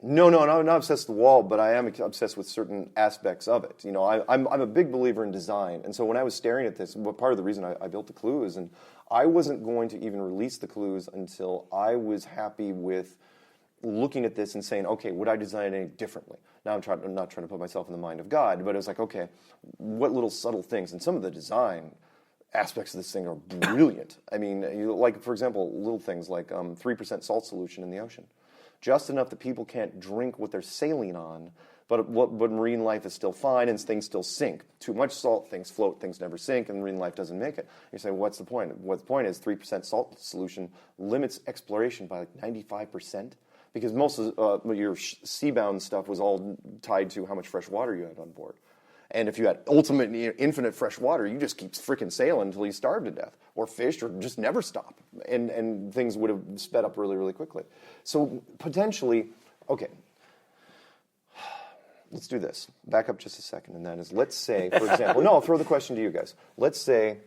No, I'm not obsessed with the wall, but I am obsessed with certain aspects of it. I'm a big believer in design, and so when I was staring at this, part of the reason I built the clues, and I wasn't going to even release the clues until I was happy with looking at this and saying, okay, would I design it differently? Now I'm not trying to put myself in the mind of God, but it was like, okay, what little subtle things, and some of the design aspects of this thing are brilliant. I mean, for example, little things like 3% salt solution in the ocean. Just enough that people can't drink what they're sailing on, but marine life is still fine and things still sink. Too much salt, things float, things never sink, and marine life doesn't make it. You say, what's the point? Well, the point is 3% salt solution limits exploration by 95%, because most of your seabound stuff was all tied to how much fresh water you had on board. And if you had ultimate, infinite fresh water, you just keep freaking sailing until you starve to death, or fish, or just never stop. And things would have sped up really, really quickly. So potentially, okay, let's do this. Back up just a second, and that is, let's say, for example, I'll throw the question to you guys. Let's say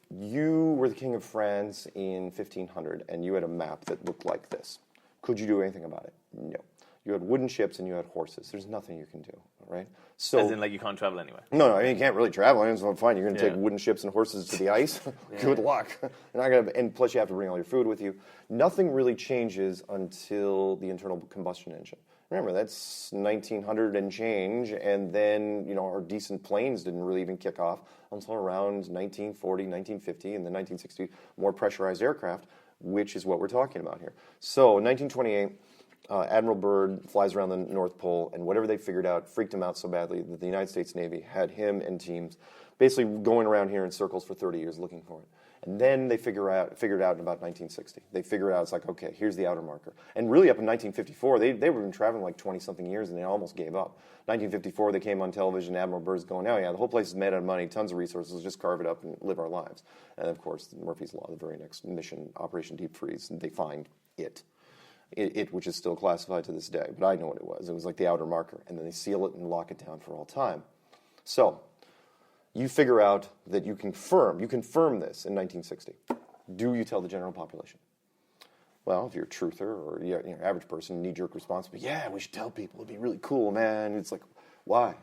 you were the king of France in 1500, and you had a map that looked like this. Could you do anything about it? No. You had wooden ships and you had horses. There's nothing you can do, right? So, as in, like, you can't travel anywhere. No, you can't really travel. It's fine. You're going to take wooden ships and horses to the ice. Good luck. And plus, you have to bring all your food with you. Nothing really changes until the internal combustion engine. Remember, that's 1900 and change, and then our decent planes didn't really even kick off until around 1940, 1950, and then 1960, more pressurized aircraft, which is what we're talking about here. So, 1928. Admiral Byrd flies around the North Pole, and whatever they figured out freaked him out so badly that the United States Navy had him and teams basically going around here in circles for 30 years looking for it. And then they figured it out in about 1960. They figured out, it's like, okay, here's the outer marker. And really up in 1954, they were traveling like 20-something years, and they almost gave up. 1954, they came on television, Admiral Byrd's going, oh yeah, the whole place is made out of money, tons of resources, let's just carve it up and live our lives. And of course, Murphy's Law, the very next mission, Operation Deep Freeze, and they find it. Which is still classified to this day, but I know what it was. It was like the outer marker, and then they seal it and lock it down for all time. So, you figure out that you confirm this in 1960. Do you tell the general population? Well, if you're a truther or you're an average person, knee-jerk response would be, yeah, we should tell people. It'd be really cool, man. It's like, why?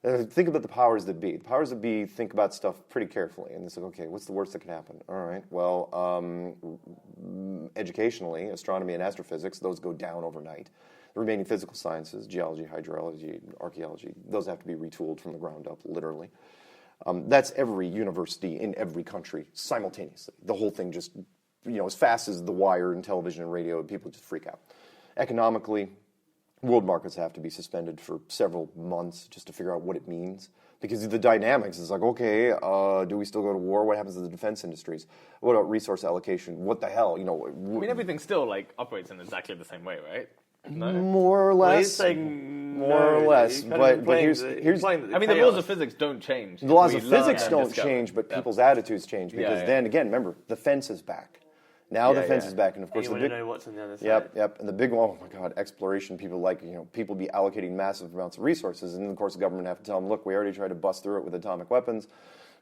Think about the powers that be. The powers that be think about stuff pretty carefully. And it's like, okay, what's the worst that could happen? All right, well, educationally, astronomy and astrophysics, those go down overnight. The remaining physical sciences, geology, hydrology, archaeology, those have to be retooled from the ground up, literally. That's every university in every country simultaneously. The whole thing just, as fast as the wire and television and radio, people just freak out. Economically, world markets have to be suspended for several months just to figure out what it means. Because the dynamics is like, okay, do we still go to war? What happens to the defense industries? What about resource allocation? What the hell? I mean, everything still operates in exactly the same way, right? No? More or less. Well, he's saying more or less. But here's I mean, the laws of physics don't change. The laws of physics don't change, but people's attitudes change. Because then again, remember, the fence is back. Now the fence is back, and of course you the big. Want to know what's on the other side. Yep. And the big one, oh my God, exploration. People people be allocating massive amounts of resources, and of course the government have to tell them, look, we already tried to bust through it with atomic weapons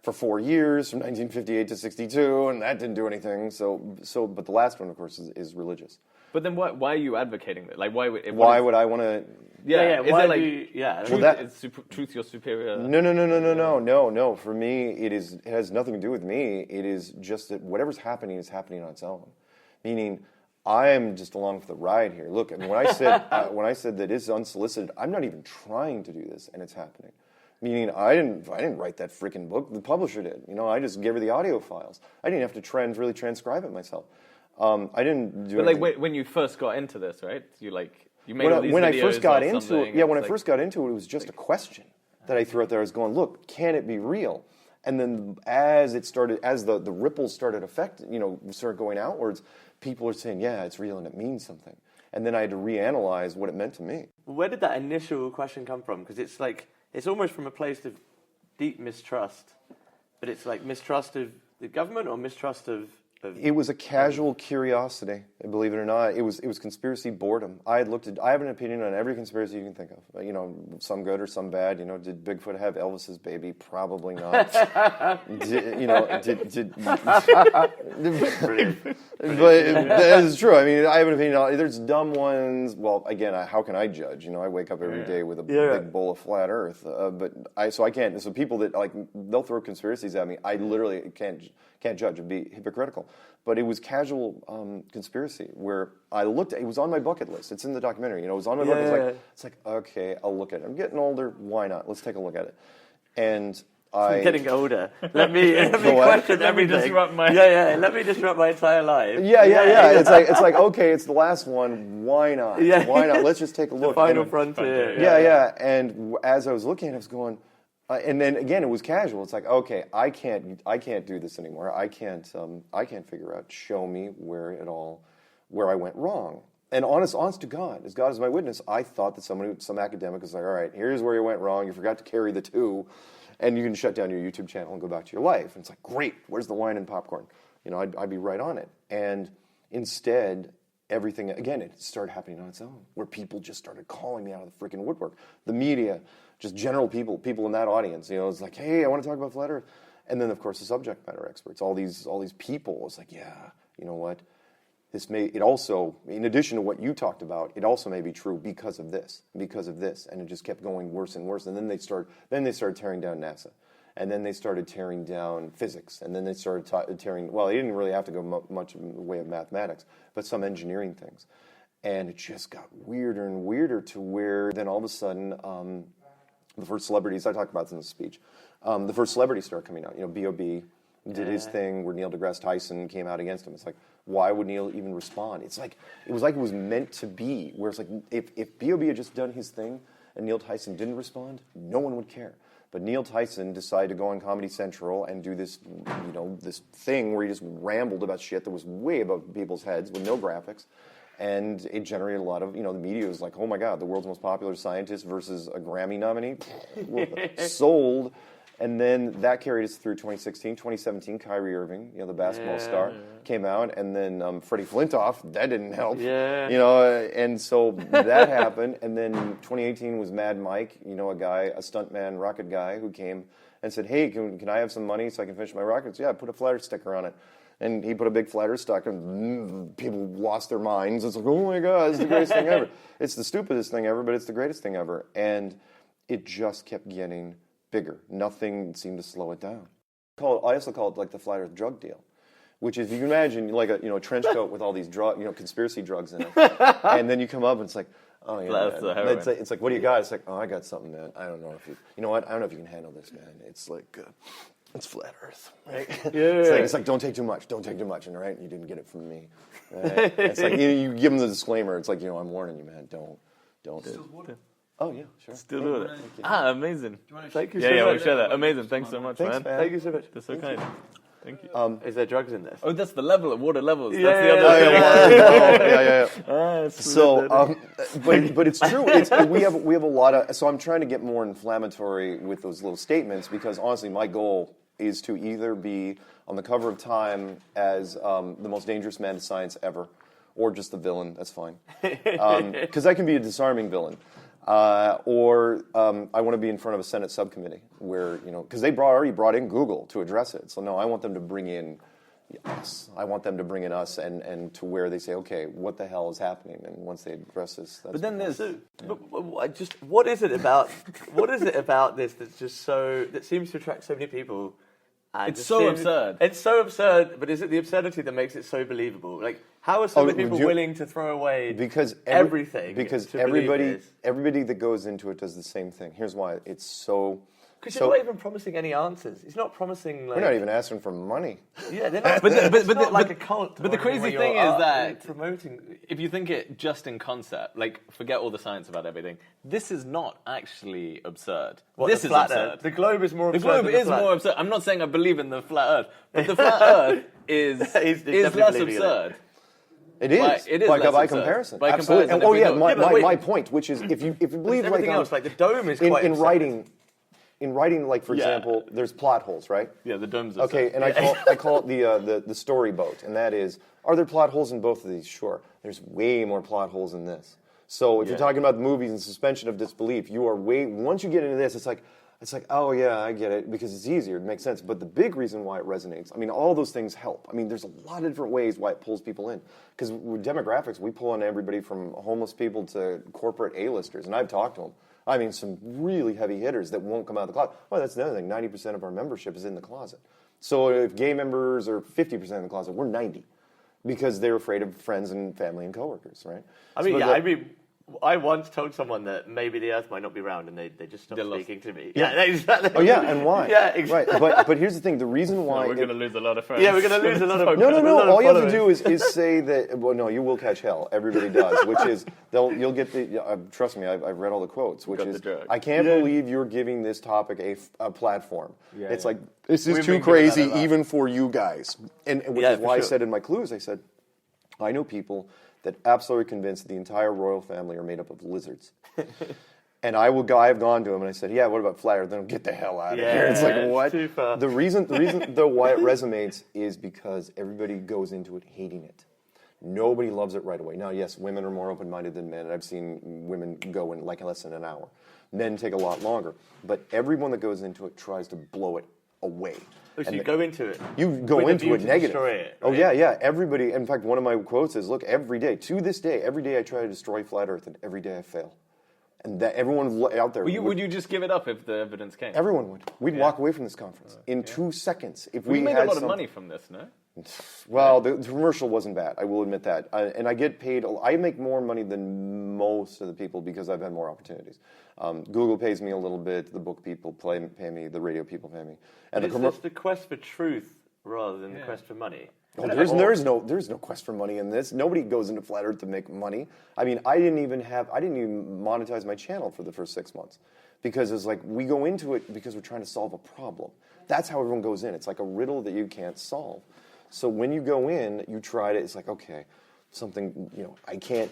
for 4 years, from 1958 to 62, and that didn't do anything. But the last one, of course, is religious. But then why are you advocating that? Like, why would I want to? Yeah. Is why it like truth your superior? No. For me, it has nothing to do with me. It is just that whatever's happening is happening on its own. Meaning, I am just along for the ride here. Look, and when I said that it's unsolicited, I'm not even trying to do this, and it's happening. Meaning, I didn't write that freaking book. The publisher did. I just gave her the audio files. I didn't have to really transcribe it myself. I didn't do. But anything. like when you first got into this, right? You made all these when videos I first got or into something, it, when I first got into it was just a question that I threw out there. I was going, look, can it be real? And then as the ripples started started going outwards, people are saying, yeah, it's real and it means something. And then I had to reanalyze what it meant to me. Where did that initial question come from? Because it's almost from a place of deep mistrust, but it's like mistrust of the government or mistrust of. It was a casual curiosity, believe it or not. It was conspiracy boredom. I have an opinion on every conspiracy you can think of. Some good or some bad. Did Bigfoot have Elvis's baby? Probably not. But that is true. I mean, I have an opinion on. There's dumb ones. Well, again, how can I judge? I wake up every day with a big bowl of flat Earth. I can't. So people that they'll throw conspiracies at me. I literally can't judge and be hypocritical. But it was casual conspiracy where I looked at it. Was on my bucket list. It's in the documentary. It was on my bucket list. It's like, okay, I'll look at it. I'm getting older. Why not? Let's take a look at it. And I'm getting older. Let me question everything. Let me disrupt my entire life. Yeah. It's like okay, it's the last one. Why not? Yeah. Why not? Let's just take a look. The final frontier. Yeah. And as I was looking at it, I was going. And then again, it was casual. It's like, okay, I can't do this anymore. I can't figure out. Show me where I went wrong. And honest to God, as God is my witness, I thought that some academic was like, all right, here's where you went wrong. You forgot to carry the 2, and you can shut down your YouTube channel and go back to your life. And it's like, great. Where's the wine and popcorn? I'd be right on it. And instead, everything again, it started happening on its own, where people just started calling me out of the freaking woodwork. The media. Just general people in that audience, it's like, hey, I want to talk about flat Earth, and then of course the subject matter experts, all these people. It's like, yeah, you know what? It also, in addition to what you talked about, it also may be true because of this, and it just kept going worse and worse. And then they started tearing down NASA, and then they started tearing down physics, and then they started tearing. Well, they didn't really have to go much in the way of mathematics, but some engineering things, and it just got weirder and weirder to where then all of a sudden. The first celebrities, I talked about this in the speech, the first celebrities started coming out. B.O.B. did his thing where Neil deGrasse Tyson came out against him. It's like, why would Neil even respond? It was meant to be, where it's like, if B.O.B. had just done his thing and Neil Tyson didn't respond, no one would care. But Neil Tyson decided to go on Comedy Central and do this, this thing where he just rambled about shit that was way above people's heads with no graphics. And it generated a lot of, the media was like, oh my God, the world's most popular scientist versus a Grammy nominee. Sold. And then that carried us through 2016. 2017, Kyrie Irving, the basketball star, came out. And then Freddie Flintoff, that didn't help. Yeah. And so that happened. And then 2018 was Mad Mike, a stuntman, rocket guy, who came and said, hey, can I have some money so I can finish my rockets? Yeah, put a flat Earth sticker on it. And he put a big flat Earth sticker, and people lost their minds. It's like, oh my God, it's the greatest thing ever. It's the stupidest thing ever, but it's the greatest thing ever. And it just kept getting bigger. Nothing seemed to slow it down. I also call it like the flat Earth drug deal, which is, you can imagine like a trench coat with all these conspiracy drugs in it, and then you come up and it's like, oh yeah, man. It's like, what do you got? It's like, oh, I got something, man. I don't know if you know what? I don't know if you can handle this, man. It's like. It's flat Earth, right? It's like don't take too much, and right, you didn't get it from me. Right? It's like you give them the disclaimer. It's like I'm warning you, man. Don't. Still water. Oh yeah, sure. Still do it. Amazing. Thank you so much. Yeah, we'll share that. Amazing. Thanks so much, man. Thank you so much. That's so kind. Thank you. Is there drugs in this? Oh, that's the level of water levels. Yeah, that's the other thing. So, but it's true. We have a lot of. So I'm trying to get more inflammatory with those little statements because honestly, my goal is to either be on the cover of Time as the most dangerous man to science ever, or just the villain. That's fine, because I can be a disarming villain. Or I want to be in front of a Senate subcommittee where, because they already brought in Google to address it. So no, I want them to bring in us. I want them to bring in us and to where they say, okay, what the hell is happening? And once they address this, that's but then there's what is it about this that's just that seems to attract so many people? It's so absurd. It's so absurd, but is it the absurdity that makes it so believable? Like, how are so many people willing to throw away everything? Because everybody that goes into it does the same thing. Here's why it's so Because you're not even promising any answers. It's not promising. Like, we're not even asking for money. Yeah, they're not. It's not like a cult. But the crazy thing is that promoting. if you think it just in concept, like forget all the science about everything, this is not actually absurd. This is absurd. The globe is more absurd. The globe is more absurd. I'm not saying I believe in the flat Earth, but the flat Earth is less absurd. It is. It is by comparison. By Absolutely. comparison. My point, which is if you believe everything else, like the dome is quite in writing, like for example, there's plot holes, right? Yeah, the domes. Okay, and I call it the story boat, and that is, are there plot holes in both of these? Sure. There's way more plot holes in this. So if you're talking about movies and suspension of disbelief, you are once you get into this, it's like, oh yeah, I get it, because it's easier, it makes sense. But the big reason why it resonates, I mean, all those things help. I mean, there's a lot of different ways why it pulls people in. Because with demographics, we pull in everybody from homeless people to corporate A-listers, and I've talked to them. I mean, some really heavy hitters that won't come out of the closet. Well, that's another thing. 90% of our membership is in the closet. So if gay members are 50% in the closet, we're 90, because they're afraid of friends and family and coworkers, right? I once told someone that maybe the Earth might not be round, and they just stopped speaking to me. Yeah, exactly. Oh yeah, and why? Yeah, exactly. Right, but here's the thing: the reason why we're going to lose a lot of friends. Yeah, we're going to lose a lot of. No. All you have to do is say that. Well, no, you will catch hell. Everybody does. Which is you'll get the. Trust me, I've read all the quotes. Which is, I can't believe you're giving this topic a platform. Yeah, it's like this is too crazy even for you guys, and which is why I said in my clues, I said, I know people that absolutely convinced the entire royal family are made up of lizards. And I've gone to him and I said, yeah, what about flat Earth? Then get the hell out of here. It's like, what? Too far. The reason though why it resonates is because everybody goes into it hating it. Nobody loves it right away. Now, yes, women are more open-minded than men. I've seen women go in like less than an hour. Men take a lot longer. But everyone that goes into it tries to blow it away. So you go into it. You go into it negative. Destroy it, right? Oh yeah. Everybody. In fact, one of my quotes is, "Look, every day, to this day, every day I try to destroy flat Earth, and every day I fail." And that everyone out there. Would you just give it up if the evidence came? Everyone would. We'd walk away from this conference in 2 seconds if we made had a lot of money from this, no? Well, the commercial wasn't bad. I will admit that, and I get paid. I make more money than most of the people because I've had more opportunities. Google pays me a little bit. The book people pay me. The radio people pay me. And is this the quest for truth rather than the quest for money? Oh, there's no quest for money in this. Nobody goes into flat Earth to make money. I mean, I didn't even monetize my channel for the first 6 months because it's like we go into it because we're trying to solve a problem. That's how everyone goes in. It's like a riddle that you can't solve. So when you go in, you try to. It's like, okay, something, I can't.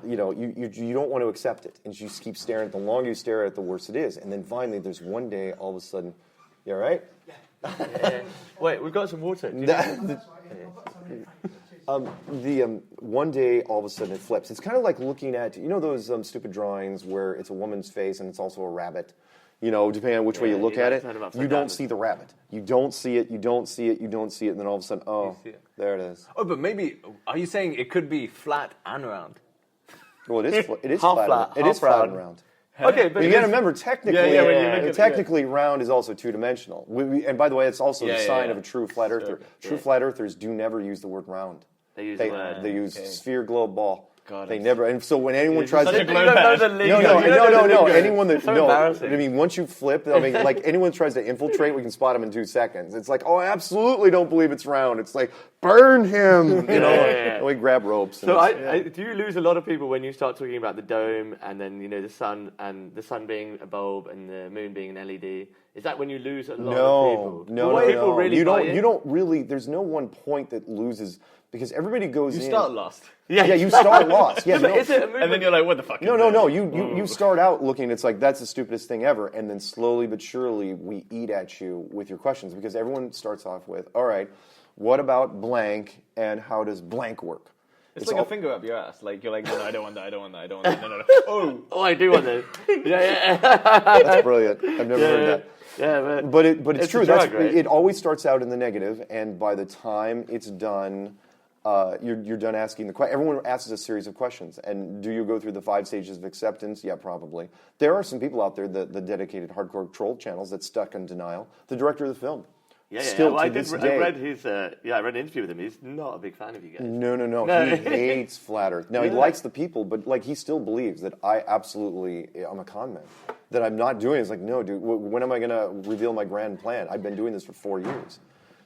You don't want to accept it, and you just keep staring. The longer you stare at it, the worse it is. And then finally, there's one day, all of a sudden, you all right? Yeah. Wait, we've got some water. One day, all of a sudden, it flips. It's kind of like looking at, those stupid drawings where it's a woman's face and it's also a rabbit. Depending on which way you look at it, you don't see the rabbit. You don't see it, you don't see it, you don't see it, and then all of a sudden, there it is. Oh, but maybe, are you saying it could be flat and round? Well, it is half flat. It is flat and round. Okay, but you got to remember, technically, round is also two-dimensional. And by the way, it's also the sign of a true flat earther. True flat earthers do never use the word round. They use sphere, globe, ball. God, they never, and so when anyone tries to, no, anyone that, I mean, once you flip, like anyone tries to infiltrate, we can spot them in 2 seconds. It's like, I absolutely don't believe it's round. It's like, burn him, we grab ropes. So do you lose a lot of people when you start talking about the dome and then, the sun and the sun being a bulb and the moon being an LED? Is that when you lose a lot of people? No. Really you don't really, there's no one point that loses. Because everybody goes in. You start lost. Yeah, you start lost. Yeah, is it a movement? And then you're like, what the fuck? No. You start out looking, it's like, that's the stupidest thing ever. And then slowly but surely, we eat at you with your questions. Because everyone starts off with, all right, what about blank and how does blank work? It's like a finger up your ass. Like, you're like, no, I don't want that. No. Oh, I do want that. Yeah. That's brilliant. I've never heard that. Yeah, but it's true. Drug, right? It always starts out in the negative, and by the time it's done, you're done asking the question. Everyone asks a series of questions, and do you go through the 5 stages of acceptance? Yeah, probably. There are some people out there, the dedicated hardcore troll channels, that's stuck in denial. The director of the film, Still Well, to this day. I read an interview with him. He's not a big fan of you guys. No. He hates flat Earth. Now, he likes the people, but like he still believes that I'm a con man. That I'm not doing it. It's like, no, dude, when am I going to reveal my grand plan? I've been doing this for 4 years.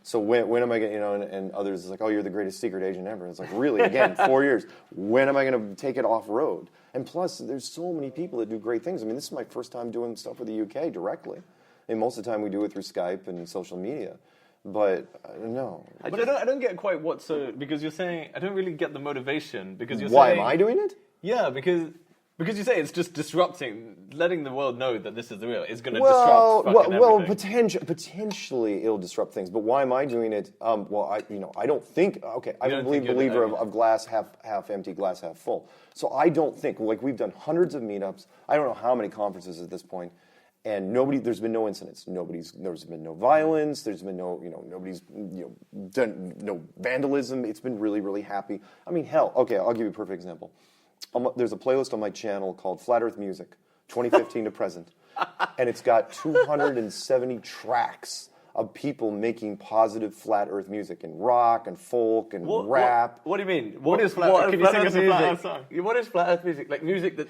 So when am I going to, and others is like, oh, you're the greatest secret agent ever. It's like, really? Again, 4 years. When am I going to take it off-road? And plus, there's so many people that do great things. I mean, this is my first time doing stuff with the UK directly. And most of the time we do it through Skype and social media. But no. But I don't get quite because you're saying, I don't really get the motivation, because you're Why saying... am I doing it? Yeah, because you say it's just disrupting, letting the world know that this is the real. It's going to disrupt everything. Potentially it'll disrupt things. But why am I doing it? I don't think. Okay, I'm a believer of glass half empty, glass half full. So I don't think, like, we've done hundreds of meetups. I don't know how many conferences at this point, and there's been no incidents. There's been no violence. There's been nobody's done no vandalism. It's been really, really happy. I mean, hell. Okay, I'll give you a perfect example. There's a playlist on my channel called Flat Earth Music, 2015 to present, and it's got 270 tracks of people making positive flat Earth music and rock and folk and rap. What do you mean? What is flat Earth? Can you sing us a flat Earth song? What is flat Earth music? Like music that...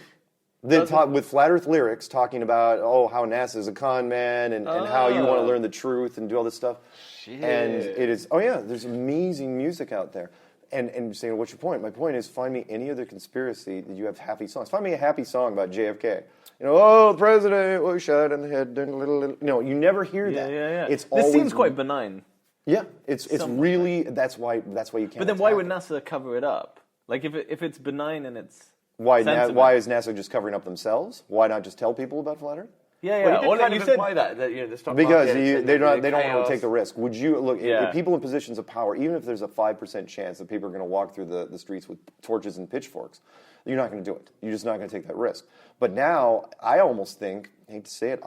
They talk with flat Earth lyrics, talking about how NASA is a con man and how you want to learn the truth and do all this stuff. Shit. And it is. Oh yeah, there's amazing music out there. And saying, what's your point? My point is, find me any other conspiracy that you have happy songs. Find me a happy song about JFK. The president was shot in the head. No, you never hear that. Yeah. It's this seems quite benign. Yeah, it's really that's why you can't. But then why would NASA cover it up? Like if it's benign and it's why is NASA just covering up themselves? Why not just tell people about flat Earth? Yeah. Well, you said that the stock because market they don't want to take the risk. Would you look? If people in positions of power, even if there's a 5% chance that people are going to walk through the streets with torches and pitchforks, you're not going to do it. You're just not going to take that risk. But now, I almost think, I hate to say it,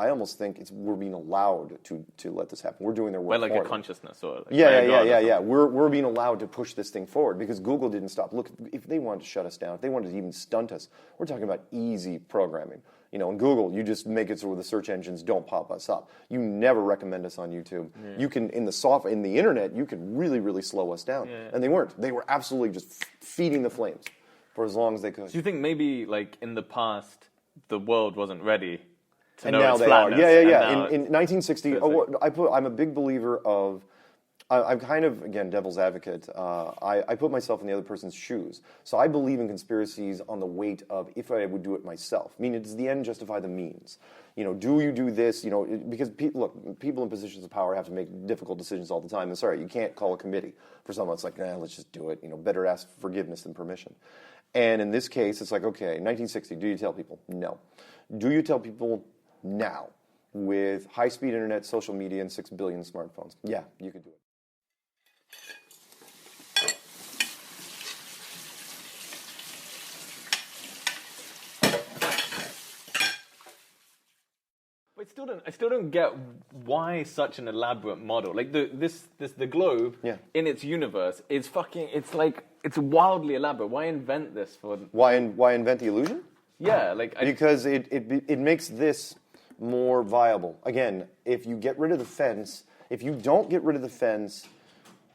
we're being allowed to let this happen. We're doing their work. Like a consciousness, or yeah. We're being allowed to push this thing forward because Google didn't stop. Look, if they wanted to shut us down, if they wanted to even stunt us, we're talking about easy programming. In Google, you just make it so the search engines don't pop us up. You never recommend us on YouTube. Yeah. You can, in the internet, you can really, really slow us down. Yeah. And they weren't. They were absolutely just feeding the flames for as long as they could. So you think maybe, like, in the past, the world wasn't ready to know now its they flatness? Are. Yeah. In 1960, I'm a big believer of... I'm kind of, again, devil's advocate. I put myself in the other person's shoes. So I believe in conspiracies on the weight of if I would do it myself. I mean, does the end justify the means? Do you do this? Because people in positions of power have to make difficult decisions all the time. And sorry, you can't call a committee for someone. It's like, let's just do it. Better ask forgiveness than permission. And in this case, it's like, okay, 1960, do you tell people? No. Do you tell people now with high-speed internet, social media, and 6 billion smartphones? Yeah, you could do it. I still don't get why such an elaborate model. Like the globe in its universe is it's wildly elaborate. Why invent this for? Why invent the illusion? Yeah, because it makes this more viable. Again, if you get rid of the fence, if you don't get rid of the fence,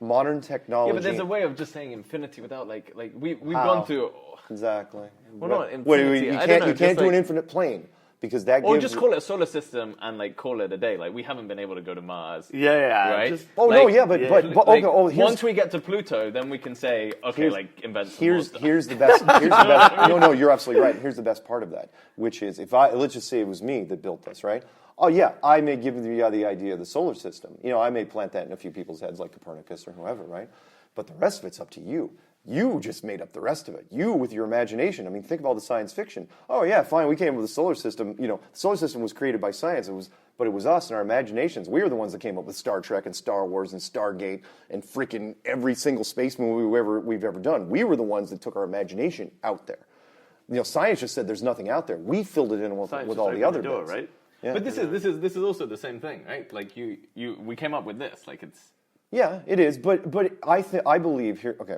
modern technology. Yeah, but there's a way of just saying infinity without we've gone through. Exactly. Well, not infinity. You can't do an infinite plane. Because that or just call it a solar system and call it a day. Like, we haven't been able to go to Mars. Yeah. Right? Once we get to Pluto, then we can say, okay, invent some more stuff. Here's the best. No, you're absolutely right. Here's the best part of that, which is let's just say it was me that built this, right? Oh yeah, I may give you the idea of the solar system. I may plant that in a few people's heads, like Copernicus or whoever, right? But the rest of it's up to you. You just made up the rest of it. You with your imagination. I mean, think of all the science fiction. Oh yeah, fine. We came up with the solar system. The solar system was created by science. But it was us and our imaginations. We were the ones that came up with Star Trek and Star Wars and Stargate and freaking every single space movie we've ever done. We were the ones that took our imagination out there. Science just said there's nothing out there. We filled it in with all the other bits. Right? Yeah. But this is also the same thing, right? Like we came up with this. Like it's. Yeah, it is, but I believe here. Okay,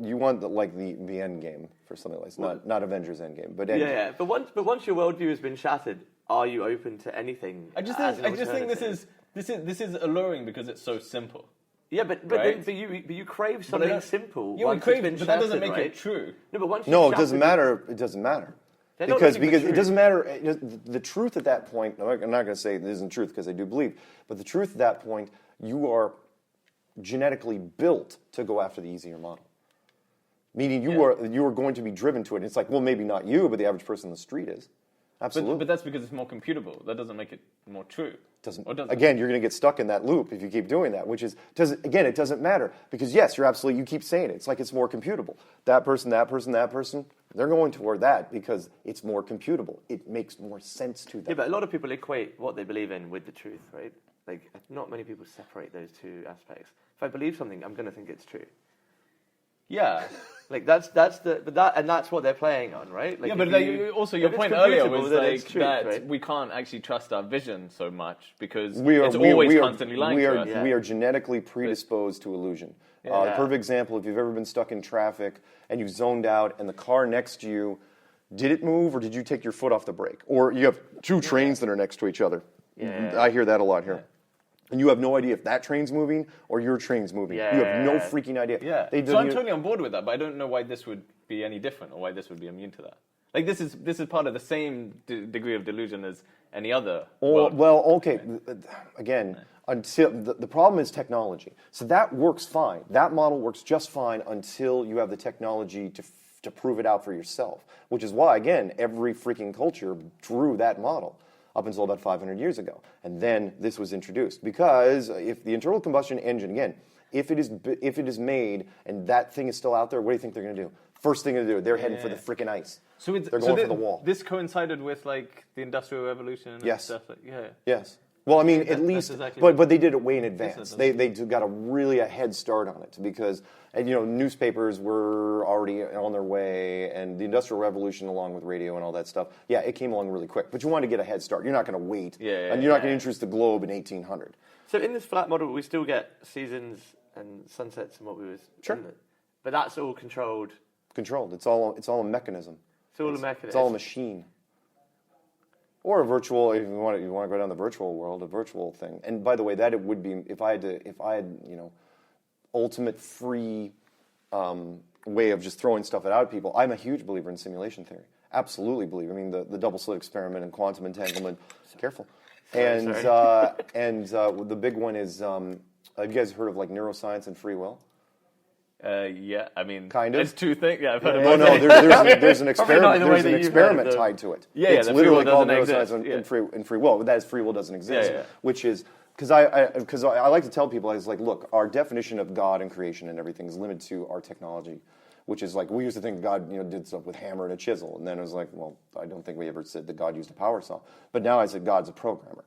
you want the end game for something like this, not Avengers Endgame, but Endgame. But once your worldview has been shattered, are you open to anything? I just think this is This is alluring because it's so simple. Yeah, but you crave something simple. Yeah, we crave, but that doesn't make it true. No, but once it doesn't matter. It doesn't matter. Because it doesn't matter. The truth at that point, I'm not going to say it isn't truth because I do believe, but the truth at that point, you are genetically built to go after the easier model. Meaning you are going to be driven to it. And it's like, well, maybe not you, but the average person on the street is. Absolutely. But that's because it's more computable. That doesn't make it more true. Again, you're going to get stuck in that loop if you keep doing that, which is, it doesn't matter. Because yes, you keep saying it. It's like it's more computable. That person, they're going toward that because it's more computable. It makes more sense to them. Yeah, but a lot of people equate what they believe in with the truth, right? Like, not many people separate those two aspects. If I believe something, I'm going to think it's true. Yeah. Like that's what they're playing on, right? Like, yeah, but your point earlier was that we can't actually trust our vision so much because it's always constantly lying to us. We are genetically predisposed to illusion. The perfect example, if you've ever been stuck in traffic and you zoned out and the car next to you, did it move or did you take your foot off the brake? Or you have two trains that are next to each other. Yeah. I hear that a lot here. Yeah. And you have no idea if that train's moving or your train's moving. Yeah. You have no freaking idea. Yeah. So I'm totally on board with that, but I don't know why this would be any different or why this would be immune to that. Like this is part of the same degree of delusion as any other. Well, okay. Again, until the problem is technology. So that works fine. That model works just fine until you have the technology to prove it out for yourself. Which is why, again, every freaking culture drew that model up until about 500 years ago. And then this was introduced. Because if the internal combustion engine, again, if it is made and that thing is still out there, what do you think they're going to do? First thing to do, they're heading for the freaking ice. They're going for the wall. This coincided with like the Industrial Revolution and stuff like Yes. Well, I mean, at least, exactly but they did it way in advance. They got a head start on it because, newspapers were already on their way, and the Industrial Revolution, along with radio and all that stuff, it came along really quick. But you want to get a head start. You're not going to wait, and you're not going to introduce the globe in 1800. So in this flat model, we still get seasons and sunsets and what we was. Sure. But that's all controlled. Controlled. It's all a mechanism. It's all a mechanism. It's all a machine. Or a virtual, if you want to go down the virtual world, a virtual thing. And by the way, that it would be if I had ultimate free way of just throwing stuff out at people. I'm a huge believer in simulation theory. Absolutely believe. I mean, the double slit experiment and quantum entanglement. Careful. And the big one is, have you guys heard of like neuroscience and free will? Yeah, I mean, kind of. It's two things. Yeah, I've heard about it. There's an experiment. There's an experiment tied to it. Yeah, it's literally called neuroscience and free will. But that is free will doesn't exist. Which is because I like to tell people, I was like, look, our definition of God and creation and everything is limited to our technology, which is like we used to think God did stuff with hammer and a chisel, and then it was like, well, I don't think we ever said that God used a power saw. But now I said God's a programmer.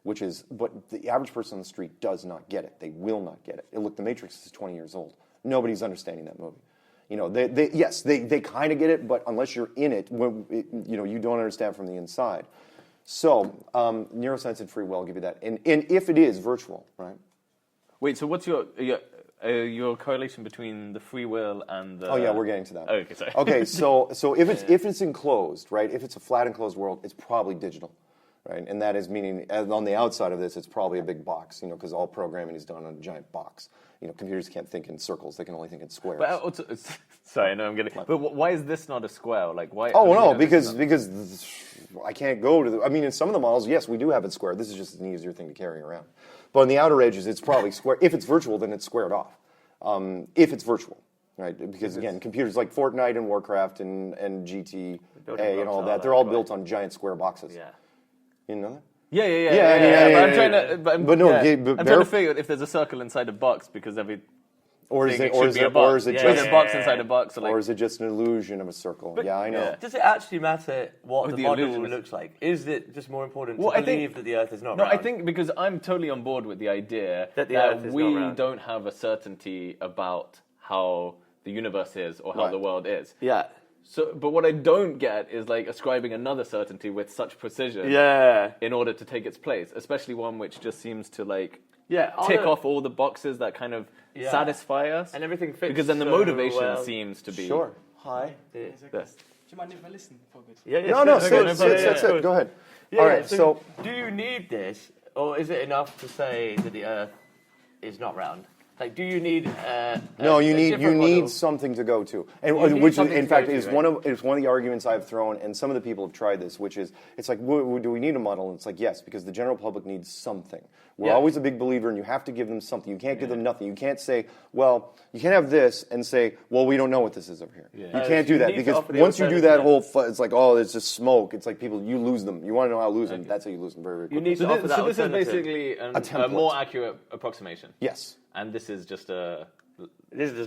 But the average person on the street does not get it. They will not get it. Look, The Matrix is 20 years old. Nobody's understanding that movie. They kind of get it, but unless you're in it, you don't understand from the inside. So, neuroscience and free will, I'll give you that. And if it is virtual, right? Wait, so what's your correlation between the free will and the... Oh, yeah, we're getting to that. Oh, okay, sorry. Okay, so if it's enclosed, right, if it's a flat enclosed world, it's probably digital. Right, and that is meaning on the outside of this, it's probably a big box, because all programming is done on a giant box. Computers can't think in circles; they can only think in squares. But sorry, no, I'm getting. But why is this not a square? Like why? Oh no, because I can't go to the. I mean, in some of the models, yes, we do have it square. This is just an easier thing to carry around. But on the outer edges, it's probably square. If it's virtual, then it's squared off. If it's virtual, right? Because again, computers like Fortnite and Warcraft and GTA and all that, they're all built on giant square boxes. Yeah. You know that? Yeah. I'm trying to. I'm trying to figure out if there's a circle inside a box because every. Or is it just a box inside a box? Or is it just an illusion of a circle? But, I know. Does it actually matter what the model looks like? Is it just more important to believe that the Earth is not round? No, I think because I'm totally on board with the idea that we don't have a certainty about how the universe is or how the world is. Yeah. So, but what I don't get is like ascribing another certainty with such precision in order to take its place, especially one which just seems to tick off all the boxes that kind of satisfy us. And everything fits because then the motivation seems to be... Sure. Hi. Do you mind if I listen for a bit? No, sit. Go ahead. Yeah, all right, so... Do you need this or is it enough to say that the Earth is not round? Like, do you need? No, you model? need something to go to, and which is, in fact is one of the arguments I've thrown, and some of the people have tried this, which is it's like, do we need a model? And it's like, yes, because the general public needs something. We're always a big believer, and you have to give them something. You can't give them nothing. You can't say, well, you can't have this, and say, well, we don't know what this is over here. You can't do that, because once you do that whole, it's like, oh, it's just smoke. It's like people, you lose them. You want to know how to lose them. That's how you lose them very, very quickly. You need to offer that so this is basically a more accurate approximation. Yes. And this is just a... This is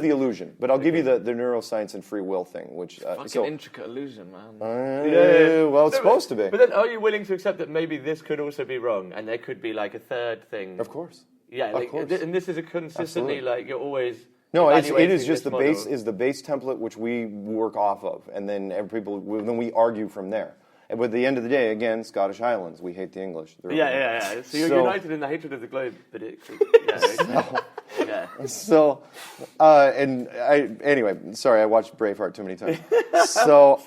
the illusion. But I'll give you the neuroscience and free will thing, which fucking intricate illusion, man. Well, it's supposed to be. But then, are you willing to accept that maybe this could also be wrong, and there could be like a third thing? Of course. Yeah, of course. And this is a consistently like you're always. No, it is just the base is the base template which we work off of, and then then we argue from there. And at the end of the day, again, Scottish Highlands, we hate the English. Yeah. So you're united in the hatred of the globe, but anyway, sorry, I watched Braveheart too many times. So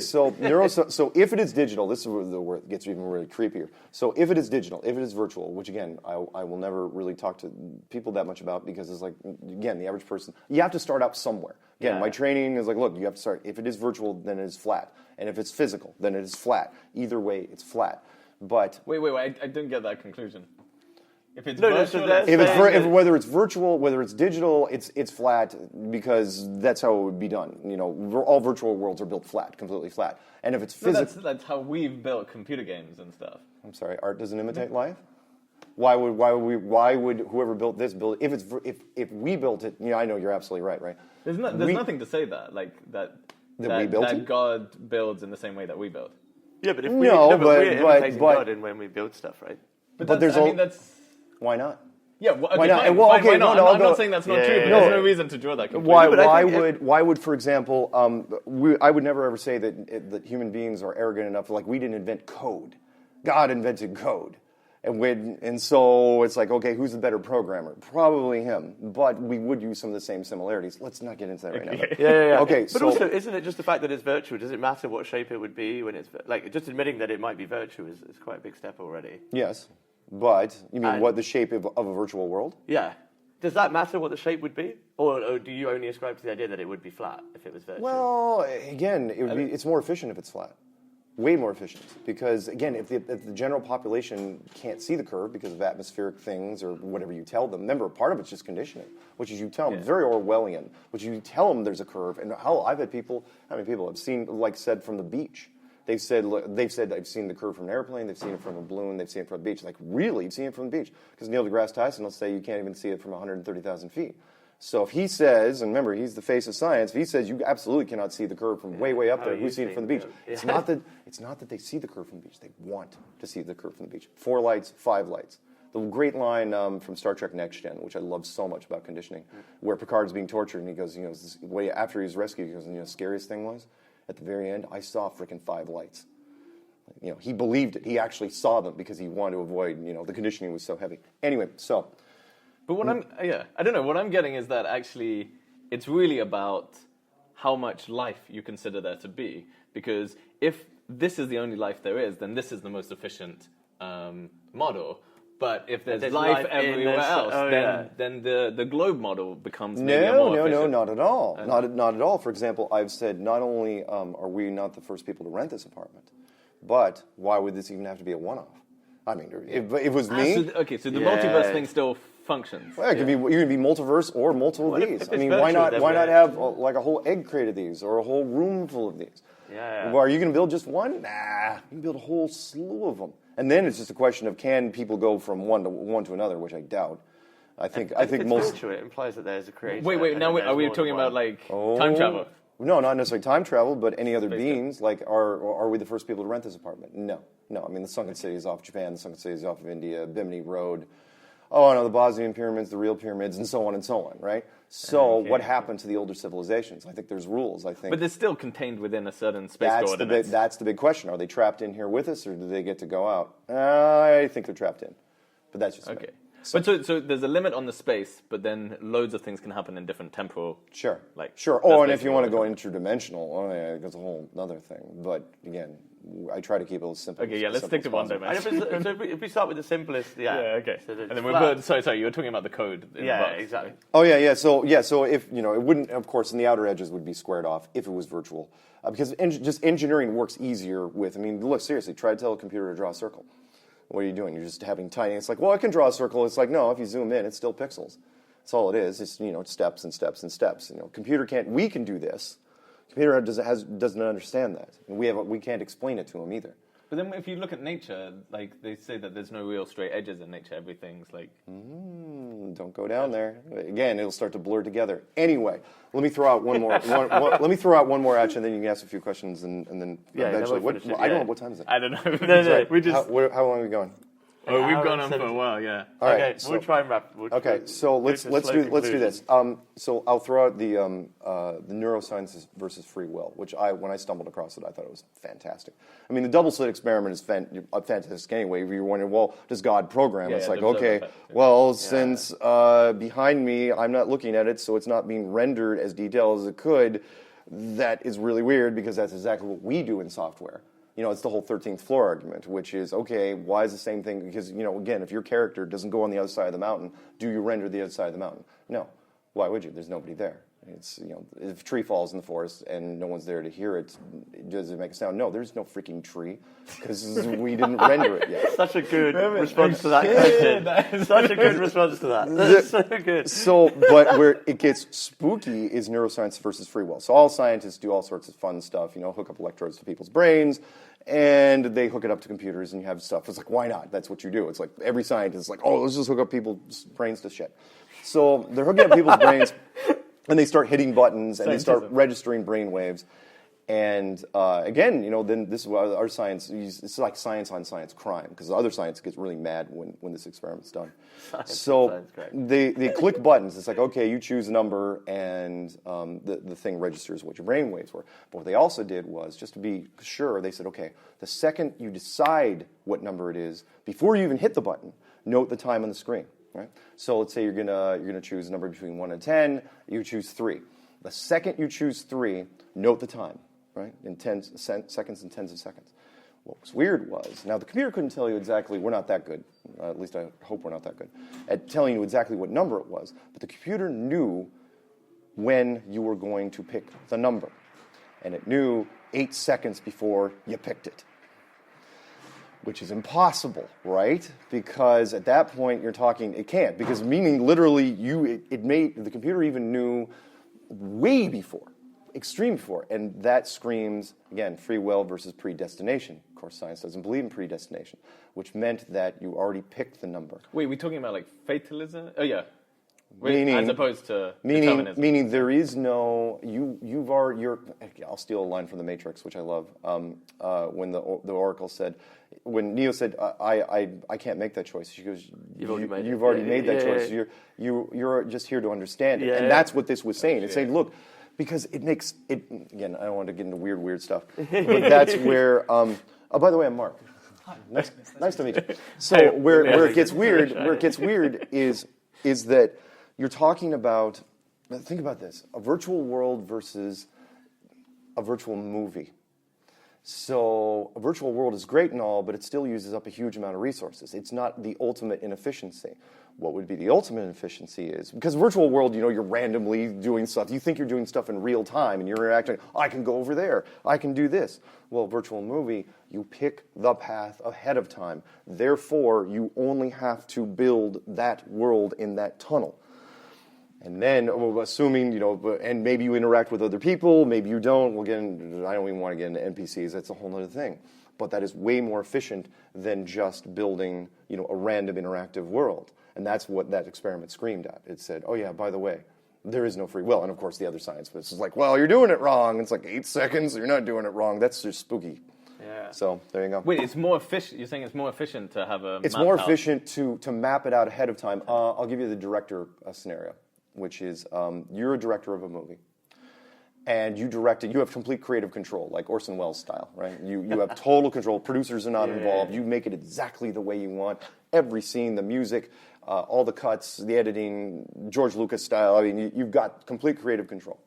so if it is digital, this is where it gets even really creepier. So if it is digital, if it is virtual, which again, I will never really talk to people that much about, because it's like, again, the average person, you have to start out somewhere. Again, my training is like, look, you have to start. If it is virtual, then it is flat. And if it's physical, then it is flat. Either way, it's flat. But wait, I didn't get that conclusion. If it's whether it's virtual, whether it's digital, it's flat, because that's how it would be done. You know, all virtual worlds are built flat, completely flat. And if it's physical, that's how we've built computer games and stuff. I'm sorry, art doesn't imitate life. Why would whoever built this build it? If we built it? You know, I know you're absolutely right. There's nothing to say that we built it? God builds in the same way that we build. Yeah, but if we're imitating God in when we build stuff, right? But that's why not? Yeah, okay, why not? Fine, well, fine, okay, why not? no, I'm not saying that's not true, but there's no reason to draw that conclusion. Why would, for example, I would never ever say that human beings are arrogant enough. Like, we didn't invent code. God invented code. And so it's like, okay, who's the better programmer? Probably him. But we would use some of the same similarities. Let's not get into that right now. Yeah. Okay, but also, isn't it just the fact that it's virtual? Does it matter what shape it would be when it's like just admitting that it might be virtual is quite a big step already? Yes, but you mean what the shape of a virtual world? Yeah. Does that matter what the shape would be, or do you only ascribe to the idea that it would be flat if it was virtual? Well, again, it's more efficient if it's flat. Way more efficient, because again, if the general population can't see the curve because of atmospheric things or whatever you tell them, remember, part of it's just conditioning, which is you tell them, very Orwellian, which you tell them there's a curve. And I've had people, how many people have seen, like said, from the beach? They've said I've seen the curve from an airplane, they've seen it from a balloon, they've seen it from the beach. Like, really, you've seen it from the beach? Because Neil deGrasse Tyson will say you can't even see it from 130,000 feet. So if he says, and remember, he's the face of science, if he says you absolutely cannot see the curve from way up there, who's seen it from the beach? It's not that they see the curve from the beach. They want to see the curve from the beach. 4 lights, 5 lights. The great line from Star Trek Next Gen, which I love so much about conditioning, where Picard's being tortured, and he goes, after he was rescued, he goes, the scariest thing was, at the very end, I saw freaking 5 lights. He believed it. He actually saw them because he wanted to avoid, the conditioning was so heavy. Anyway, so... But what I don't know, what I'm getting is that actually it's really about how much life you consider there to be. Because if this is the only life there is, then this is the most efficient model. But if there's life everywhere else, then the globe model becomes maybe more efficient. No, not at all. Not at all. For example, I've said not only are we not the first people to rent this apartment, but why would this even have to be a one-off? I mean, if it was me... So the multiverse thing still functions. Well, you can be multiverse or multiple of these. I mean, why not have like a whole egg crate of these or a whole room full of these? Yeah. Well, are you going to build just one? Nah, you can build a whole slew of them. And then it's just a question of, can people go from one to another, which I doubt. I think most. It implies that there's a creator. Wait. Now are we talking about time travel? No, not necessarily time travel, but any other beings. Like, are we the first people to rent this apartment? No. I mean, the sunken city is off Japan. The sunken city is off of India. Bimini Road. Oh, no, the Bosnian pyramids, the real pyramids, and so on, right? So what happened to the older civilizations? I think there's rules, But they're still contained within a certain space coordinates. That's the big question. Are they trapped in here with us, or do they get to go out? I think they're trapped in. But that's just okay. But so there's a limit on the space, but then loads of things can happen in different temporal. Sure. Like sure. Oh, and if you want to go interdimensional, that's a whole other thing. But again, I try to keep it as simple. Okay, let's stick to one dimension. So if we start with the simplest, okay. So and then we'll go. Sorry, you were talking about the code. In the box, exactly. Right? Oh yeah. So if it wouldn't, of course, and the outer edges would be squared off if it was virtual, because just engineering works easier with. I mean, look, seriously, try to tell a computer to draw a circle. What are you doing? You're just having tiny. It's like, well, I can draw a circle. It's like, no, if you zoom in, it's still pixels. That's all it is. It's steps and steps and steps. Computer can't. We can do this. Computer doesn't understand that, and we can't explain it to them either. But then if you look at nature, like they say that there's no real straight edges in nature. Everything's like... Don't go down there. Again, it'll start to blur together. Anyway, let me throw out one more. Let me throw out one more at you, and then you can ask a few questions, and then eventually... I don't know. What time is it? I don't know. No. We just... How long are we going? Oh, we've gone on for a while, yeah. All right, okay, we'll try and wrap. So let's do this. So I'll throw out the neuroscience versus free will, which when I stumbled across it, I thought it was fantastic. I mean, the double slit experiment is fantastic anyway. If you're wondering, well, does God program? It's like, okay, since behind me, I'm not looking at it, so it's not being rendered as detailed as it could. That is really weird because that's exactly what we do in software. It's the whole 13th floor argument, which is, okay, why is the same thing? Because, again, if your character doesn't go on the other side of the mountain, do you render the other side of the mountain? No. Why would you? There's nobody there. It's, if a tree falls in the forest and no one's there to hear it, does it make a sound? No, there's no freaking tree because we didn't render it yet. Such a good response to that question. Such a good response to that. That's so good. But where it gets spooky is neuroscience versus free will. So all scientists do all sorts of fun stuff, hook up electrodes to people's brains, and they hook it up to computers and you have stuff. It's like, why not? That's what you do. It's like every scientist is like, oh, let's just hook up people's brains to shit. So they're hooking up people's brains, and they start hitting buttons, and they start registering brain waves. And again, then this is what our science, it's like science on science crime, because the other science gets really mad when this experiment's done. They click buttons. It's like, okay, you choose a number, and the thing registers what your brain waves were. But what they also did was, just to be sure, they said, okay, the second you decide what number it is, before you even hit the button, note the time on the screen. Right? So let's say you're gonna choose a number between 1 and 10. You choose 3. The second you choose 3, note the time, right? In seconds and tens of seconds. What was weird was, now the computer couldn't tell you exactly. We're not that good. At least I hope we're not that good at telling you exactly what number it was. But the computer knew when you were going to pick the number, and it knew 8 seconds before you picked it. Which is impossible, right? Because at that point you're talking, it can't, because meaning literally the computer even knew way before, extreme before, and that screams, again, free will versus predestination. Of course, science doesn't believe in predestination, which meant that you already picked the number. Wait, we're talking about like fatalism? Oh yeah. Meaning, as opposed to determinism. Meaning there is no, I'll steal a line from The Matrix, which I love, when the Oracle said, when Neo said, I can't make that choice. She goes, you've already made that choice. You're just here to understand it. And that's what this was saying. It's saying, look, because it makes it, again, I don't want to get into weird stuff, but that's where, oh, by the way, I'm Mark. Hi. Nice to meet you. So where it gets weird is that you're talking about, think about this, a virtual world versus a virtual movie. So a virtual world is great and all, but it still uses up a huge amount of resources. It's not the ultimate inefficiency. What would be the ultimate inefficiency is, because virtual world, you're randomly doing stuff. You think you're doing stuff in real time, and you're interacting, I can go over there, I can do this. Well, virtual movie, you pick the path ahead of time. Therefore, you only have to build that world in that tunnel. And then, assuming, and maybe you interact with other people, maybe you don't. I don't even want to get into NPCs. That's a whole other thing. But that is way more efficient than just building, a random interactive world. And that's what that experiment screamed at. It said, oh yeah, by the way, there is no free will. And of course, the other science was like, well, you're doing it wrong. It's like 8 seconds. You're not doing it wrong. That's just spooky. Yeah. So there you go. Wait, it's more efficient. You're saying it's more efficient to have a. It's more efficient to map it out ahead of time. I'll give you the director scenario, which is you're a director of a movie, and you direct it. You have complete creative control, like Orson Welles style, right? You have total control. Producers are not involved. You make it exactly the way you want. Every scene, the music, all the cuts, the editing, George Lucas style. I mean, you've got complete creative control.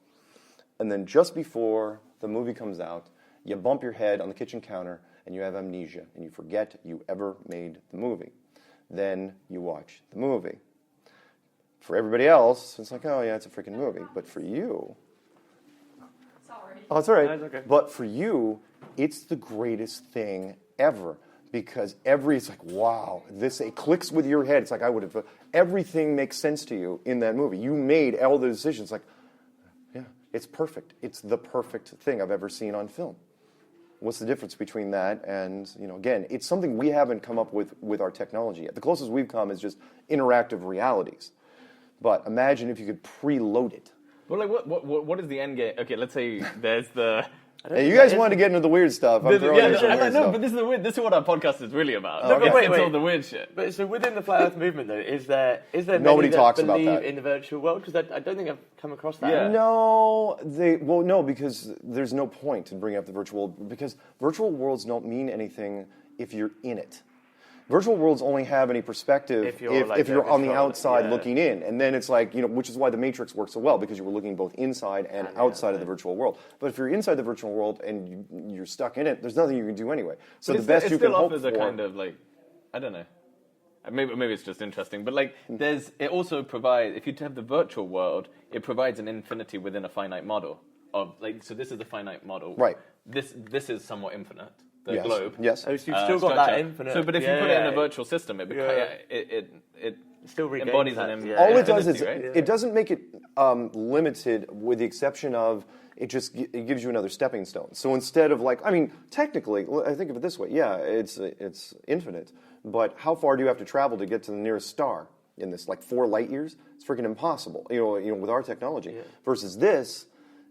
And then just before the movie comes out, you bump your head on the kitchen counter and you have amnesia and you forget you ever made the movie. Then you watch the movie. For everybody else, it's like, oh yeah, it's a freaking movie. But for you... Sorry. Oh, it's all right. No, it's okay. But for you, it's the greatest thing ever because it's like, wow, it clicks with your head. It's like everything makes sense to you in that movie. You made all the decisions like, yeah, it's perfect. It's the perfect thing I've ever seen on film. What's the difference between that and, again, it's something we haven't come up with our technology yet. The closest we've come is just interactive realities. But imagine if you could preload it. Well, like, what is the end game? Okay, let's say there's the... Hey, you guys wanted to get into the weird stuff. I'm throwing in some weird stuff. But this is what our podcast is really about. No, but wait. All the weird shit. But so within the Flat Earth movement, though, is there Nobody many talks that about believe that. in the virtual world? Because I don't think I've come across that. Yeah. No, because there's no point in bringing up the virtual world, because virtual worlds don't mean anything if you're in it. Virtual worlds only have any perspective if you're on the outside looking in. And then it's like, which is why the Matrix works so well, because you were looking both inside and outside of the virtual world. But if you're inside the virtual world and you're stuck in it, there's nothing you can do anyway. So the best you can hope for... It still offers a kind of, like, I don't know. Maybe it's just interesting. But, like, it also provides, if you have the virtual world, it provides an infinity within a finite model. So this is the finite model. Right. This is somewhat infinite. The yes. globe. Yes. Oh, so you've still got that infinite. So, but if you put it in a virtual system, it still embodies that. an All it does infinity, is right? it doesn't make it limited, with the exception of it gives you another stepping stone. So instead of technically, I think of it this way. Yeah, it's infinite, but how far do you have to travel to get to the nearest star in this? Like 4 light years? It's freaking impossible. With our technology versus this.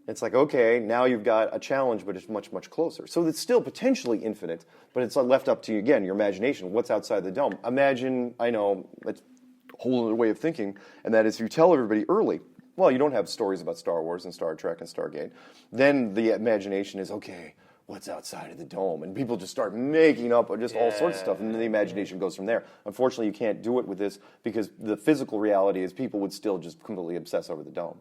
It's like, okay, now you've got a challenge, but it's much, much closer. So it's still potentially infinite, but it's left up to you, again, your imagination. What's outside the dome? Imagine, I know, it's a whole other way of thinking, and that is you tell everybody early, well, you don't have stories about Star Wars and Star Trek and Stargate. Then the imagination is, okay, what's outside of the dome? And people just start making up just all sorts of stuff, and then the imagination goes from there. Unfortunately, you can't do it with this because the physical reality is people would still just completely obsess over the dome.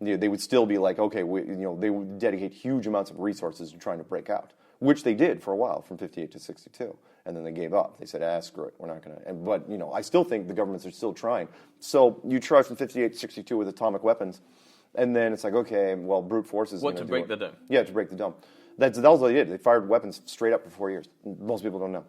They would still be like, okay, they would dedicate huge amounts of resources to trying to break out, which they did for a while, from 58 to 62, and then they gave up. They said, screw it, we're not going to. But I still think the governments are still trying. So you try from 58 to 62 with atomic weapons, and then it's like, okay, well, brute force is going to break the dome? Yeah, to break the dome. That was what they did. They fired weapons straight up for 4 years. Most people don't know.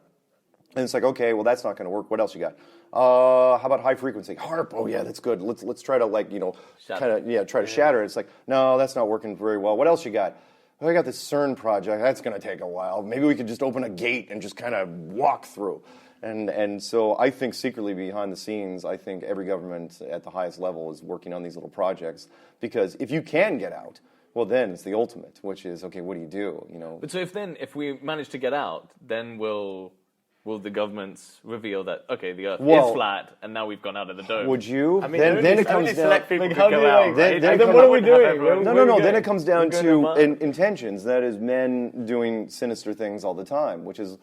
And it's like, okay, well, that's not going to work. What else you got? How about high frequency? HARP. Oh, yeah, that's good. Let's try to, try to shatter it. It's like, no, that's not working very well. What else you got? Well, I got this CERN project. That's going to take a while. Maybe we could just open a gate and just kind of walk through. And so I think secretly behind the scenes, I think every government at the highest level is working on these little projects. Because if you can get out, well, then it's the ultimate, which is, okay, what do you do? But so if we manage to get out, then will the governments reveal that, okay, the Earth is flat, and now we've gone out of the dome? Would you? I mean, then it comes down... select people could go out, right? Then what are we doing? No. Then it comes down to intentions. That is, men doing sinister things all the time, which is,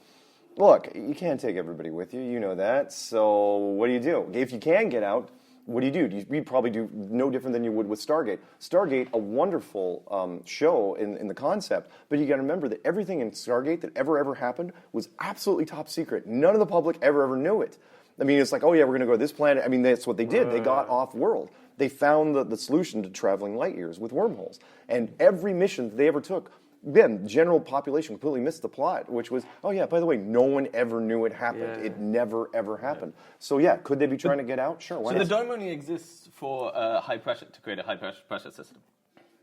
look, you can't take everybody with you. You know that. So what do you do? If you can get out, what do? You probably do no different than you would with Stargate. Stargate, a wonderful show in the concept, but you got to remember that everything in Stargate that ever happened was absolutely top secret. None of the public ever knew it. I mean, it's like, oh yeah, we're going to go to this planet. I mean, that's what they did. They got off-world. They found the solution to traveling light years with wormholes. And every mission that they ever took, again, general population completely missed the plot, which was, oh yeah, by the way, no one ever knew it happened. Yeah. It never, ever happened. Yeah. So yeah, could they be trying to get out? Sure, why not? So the dome only exists for high pressure, to create a high pressure system,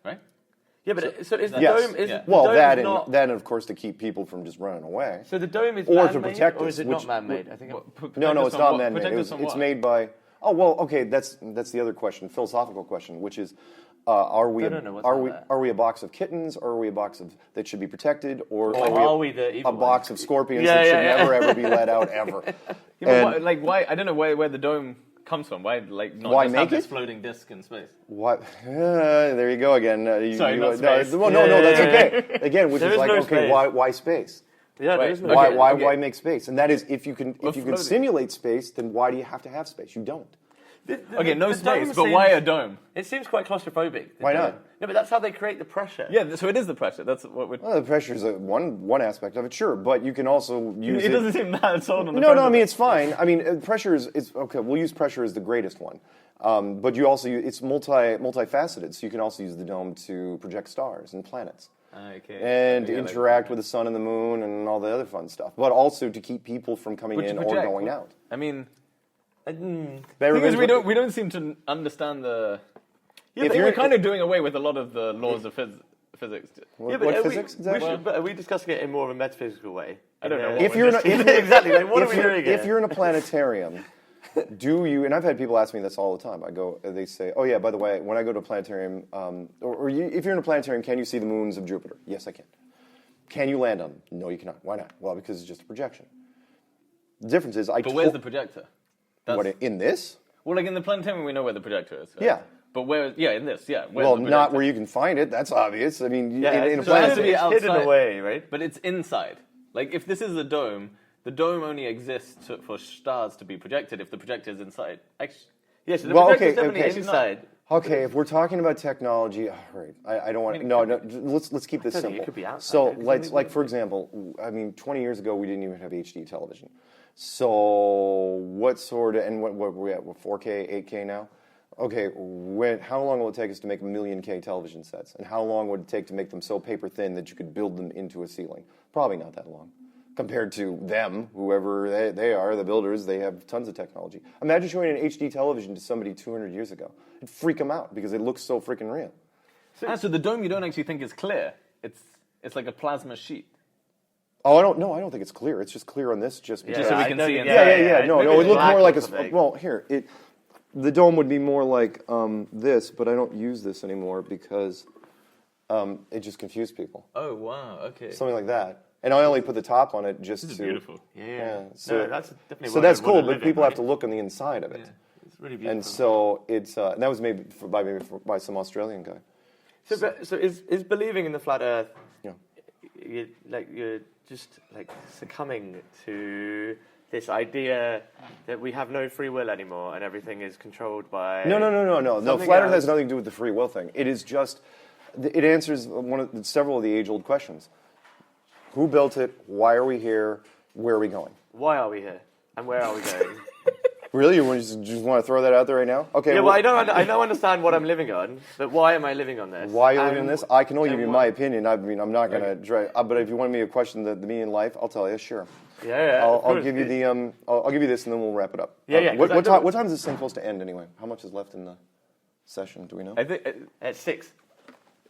right? Yeah, but so is the yes. dome... Is yeah. the well, dome that not, and that, and of course, to keep people from just running away. So the dome is or man-made, to protect or us, is it not man-made? I think no, it's not man-made. It's made by... Oh, well, okay, that's the other question, philosophical question, which is, are we a box of kittens, or are we a box that should be protected, or are we the evil box ones? of scorpions that should never ever be let out ever? Yeah, why? I don't know where the dome comes from. Why, like, not Why just make have this it? floating disc in space? What? There you go again. Sorry, not space. No, that's okay. Again, which There is is like, no okay, space. why space? Yeah, there Wait, is no okay. Why make space? And that is, if you can floating. simulate space, then why do you have to have space? You don't. Okay, no the space, dome but why a dome? It seems quite claustrophobic. the Why not? dome. No, but that's how they create the pressure. Yeah, so it is the pressure. That's what we're... Well, the pressure is one aspect of it, sure, but you can also use It doesn't seem that sold on the No, premise. I mean, it's fine. I mean, pressure is okay. We'll use pressure as the greatest one. But you also it's multifaceted, so you can also use the dome to project stars and planets. Okay. And Yeah, interact with the sun and the moon and all the other fun stuff. But also to keep people from coming But to in or project, going out. I mean, That the thing is, remains- we don't seem to understand the... If We're you're- kind of doing away with a lot of the laws of physics. What are physics exactly? But are we discussing it in more of a metaphysical way? I don't know. If you're in a, Exactly, like, what are if we you're- doing if here? you're in a planetarium, do you? And I've had people ask me this all the time. They say, "Oh yeah, by the way, when I go to a planetarium, if you're in a planetarium, can you see the moons of Jupiter?" Yes, I can. Can you land on them? No, you cannot. Why not? Well, because it's just a projection. The difference is, But where's the projector? what in this? Well, like in the planetarium, we know where the projector is. Right? Yeah. But where? Yeah, in this. Yeah. Where's Well, the not projector? where you can find it. That's obvious. I mean, Yeah, in a so it has to planetarium. be outside. hidden away, right? But it's inside. Like if this is a dome, the dome only exists for stars to be projected if the projector is inside. Actually, Yes, the Well, projector's okay, definitely okay. inside. Okay, if we're talking about technology, all right. I don't want to. No, let's keep this don't think simple. it could be outside, So, because let's we- like for example, I mean, 20 years ago we didn't even have HD television. So, what sort of and what we're at? We're 4K, 8K now. Okay, how long will it take us to make 1,000,000 K television sets? And how long would it take to make them so paper thin that you could build them into a ceiling? Probably not that long. Compared to them, whoever they are, the builders, they have tons of technology. Imagine showing an HD television to somebody 200 years ago. It'd freak them out because it looks so freaking real. so the dome you don't actually think is clear. It's like a plasma sheet. Oh, I don't think it's clear. It's just clear on this just because. so we I can don't see think- inside. Yeah. No, Maybe it it's looked black more or like something. well, here, the dome would be more like this, but I don't use this anymore because it just confused people. Oh wow. Okay. Something like that. And I only put the top on it just This is to. beautiful. Yeah. So, No, that's definitely so what that's I cool, wanna but live people in, have to look on the inside of it. Yeah, it's really beautiful. And so it's and that was made by some Australian guy. So is believing in the flat Earth, Yeah. you're just like succumbing to this idea that we have no free will anymore and everything is controlled by No. something Flat Earth else? has nothing to do with the free will thing. It is just, it answers several of the age-old questions. Who built it? Why are we here? Where are we going? Why are we here and where are we going? Really? You just want to throw that out there right now? Okay. Yeah, well, I don't understand what I'm living on, but why am I living on this? Why are you living And- in this? I can only give you and my why- opinion. I mean, I'm not going to try. But if you want me to question the meaning in life, I'll tell you. Sure. Yeah, I'll of course. give you the I'll give you this, and then we'll wrap it up. Yeah, yeah, 'cause I don't- What time is this thing supposed to end anyway? How much is left in the session? Do we know? I think At 6.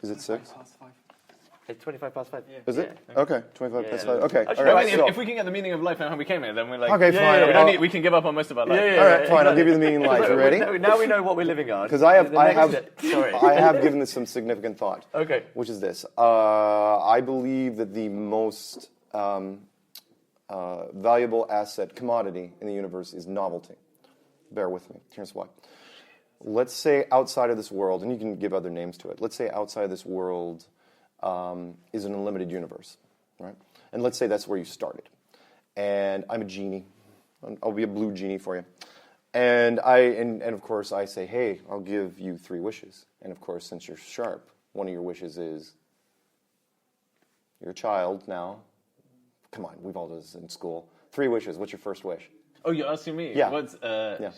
Is it 6? It's 25 past 5. Is it? Okay, 25 Yeah, past yeah. 5. Okay, Actually, all I right. mean, so- if we can get the meaning of life and how we came here, then we're like, Okay, fine. we don't need, we can give up on most of our life. Yeah, All right, fine. I'll give you the meaning in life. You ready? Now we know what we're living on. Because I have Sorry. I have given this some significant thought. Okay. Which is this: I believe that the most valuable asset, commodity in the universe is novelty. Bear with me. Here's why. Let's say outside of this world, and you can give other names to it. Let's say outside of this world is an unlimited universe, right? And let's say that's where you started. And I'm a genie. I'll be a blue genie for you. And of course I say, hey, I'll give you 3 wishes. And of course, since you're sharp, one of your wishes is you're a child now. Come on, we've all done this in school. 3 wishes. What's your first wish? Oh, you're asking me? Yeah. What's Yeah.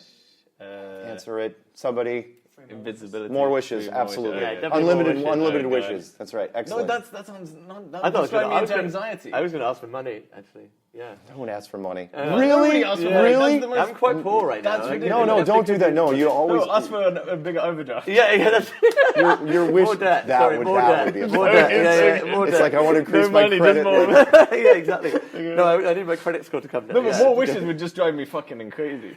Answer it. Somebody. invisibility? More wishes, 3 more absolutely. Yeah, Okay. definitely more wishes. Unlimited Okay. wishes. That's right. No, Excellent. that sounds not. That I thought would drive me I was into gonna- anxiety. I was going to ask for money, actually. Yeah. Don't ask for money. Nobody Really? asks for money. Really? That's the most- I'm quite poor right now. That's I- ridiculous. No, don't do that. No, you always. No, ask for a bigger overdraft. Yeah, that's Your wish. more debt. That Sorry, would more that debt. would be a More fun- debt. Yeah, more It's debt. like I want to increase No my money, just credit. more. Yeah, exactly. No, I need my credit score to come down. No, but yeah. more wishes would just drive me fucking crazy.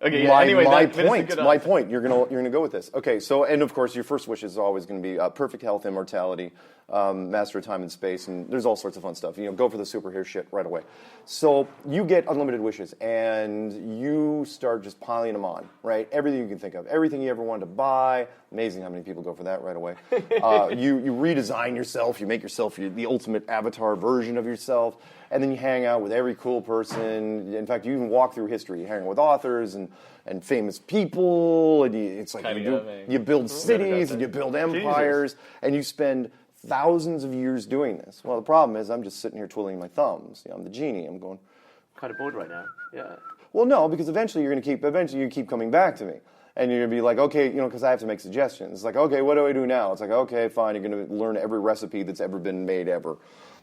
Okay, yeah. My Anyway, my that's a point. good My answer. point. You're gonna go with this. Okay. So and of course your first wish is always going to be perfect health, immortality, Master of Time and Space, and there's all sorts of fun stuff. Go for the superhero shit right away. So you get unlimited wishes, and you start just piling them on, right? Everything you can think of, everything you ever wanted to buy. Amazing how many people go for that right away. You redesign yourself, you make yourself the ultimate avatar version of yourself, and then you hang out with every cool person. In fact, you even walk through history. You hang out with authors and famous people, and it's like you build cities and you build empires, and you spend thousands of years doing this. Well, the problem is I'm just sitting here twiddling my thumbs. I'm the genie. I'm going kind of bored right now. Yeah. Well, no, because eventually you keep coming back to me. And you're going to be like, okay, because I have to make suggestions. It's like, okay, what do I do now? It's like, okay, fine, you're going to learn every recipe that's ever been made ever.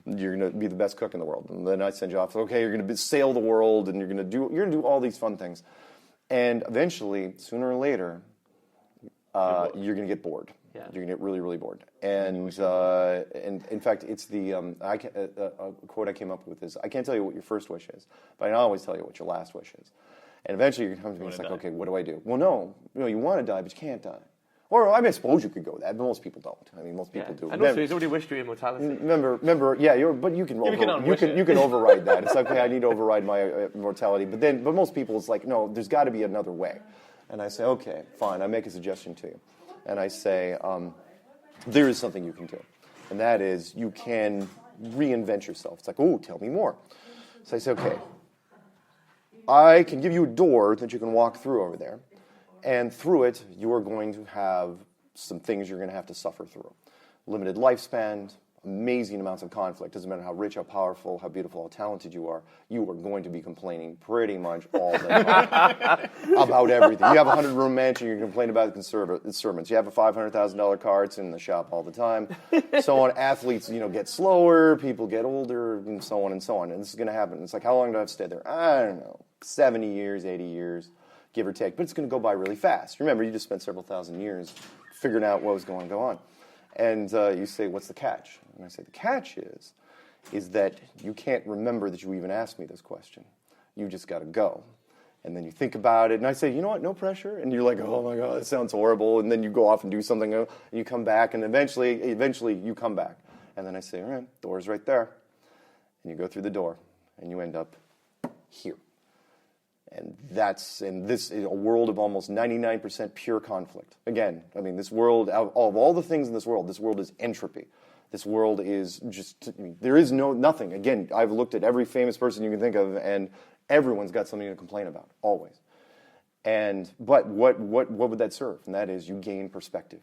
You're going to be the best cook in the world. And then I send you off, okay, you're going to sail the world, and you're going to do all these fun things. And eventually, sooner or later, you're going to get bored. Yeah. You're going to get really, really bored. And in fact, it's a quote I came up with is, I can't tell you what your first wish is, but I can always tell you what your last wish is. And eventually you're going to come to me and it's like, okay, what do I do? Well, no, you want to die, but you can't die. Or I suppose you could go that, but most people don't. I mean, most people do. And also, he's already wished you immortality. Remember, yeah, but you can override that. It's like, okay, I need to override my immortality. But most people, it's like, no, there's got to be another way. And I say, okay, fine. I make a suggestion to you, and I say, there is something you can do, and that is you can reinvent yourself. It's like, oh, tell me more. So I say, okay, I can give you a door that you can walk through over there. And through it, you are going to have some things you're going to have to suffer through. Limited lifespan, amazing amounts of conflict. Doesn't matter how rich, how powerful, how beautiful, how talented you are going to be complaining pretty much all day long about everything. You have a 100-room mansion, you're complaining about the servants. You have a $500,000 car, it's in the shop all the time. So on, athletes, get slower, people get older, and so on and so on. And this is going to happen. It's like, how long do I have to stay there? I don't know, 70 years, 80 years. Give or take, but it's going to go by really fast. Remember, you just spent several thousand years figuring out what was going to go on. And you say, what's the catch? And I say, the catch is that you can't remember that you even asked me this question. You just got to go. And then you think about it, and I say, you know what, no pressure. And you're like, oh my God, that sounds horrible. And then you go off and do something, and you come back, and eventually you come back. And then I say, all right, door's right there. And you go through the door, and you end up here. And this is a world of almost 99% pure conflict. Again, I mean, this world, of all the things in this world is entropy. This world is just, there is nothing. Again, I've looked at every famous person you can think of, and everyone's got something to complain about, always. But what would that serve? And that is you gain perspective.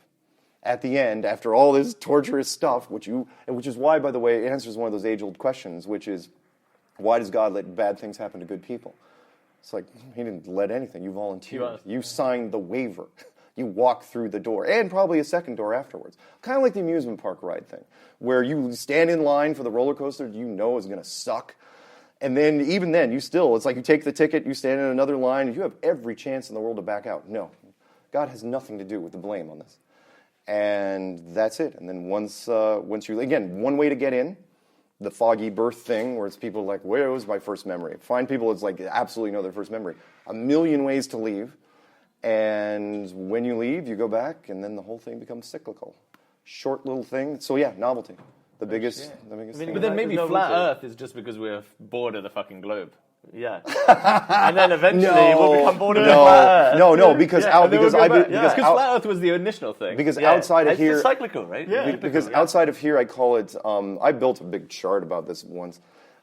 At the end, after all this torturous stuff, which is why, by the way, it answers one of those age-old questions, which is, why does God let bad things happen to good people? It's like, he didn't let anything. You volunteered. You signed the waiver. You walk through the door, and probably a second door afterwards. Kind of like the amusement park ride thing, where you stand in line for the roller coaster you know is going to suck. And then, even then, it's like you take the ticket, you stand in another line, and you have every chance in the world to back out. No. God has nothing to do with the blame on this. And that's it. And then once you, again, one way to get in, the foggy birth thing, where it's people like, where was my first memory? Find people that's like absolutely know their first memory. A million ways to leave, and when you leave, you go back, and then the whole thing becomes cyclical. Short little thing. So yeah, novelty. The biggest thing. But then maybe flat Earth is just because we're bored of the fucking globe. Yeah. And then eventually we'll become bored of flat Earth. No, because flat Earth was the initial thing. Because outside of here, it's cyclical, right? Yeah. Because outside of here, I call it. I built a big chart about this once.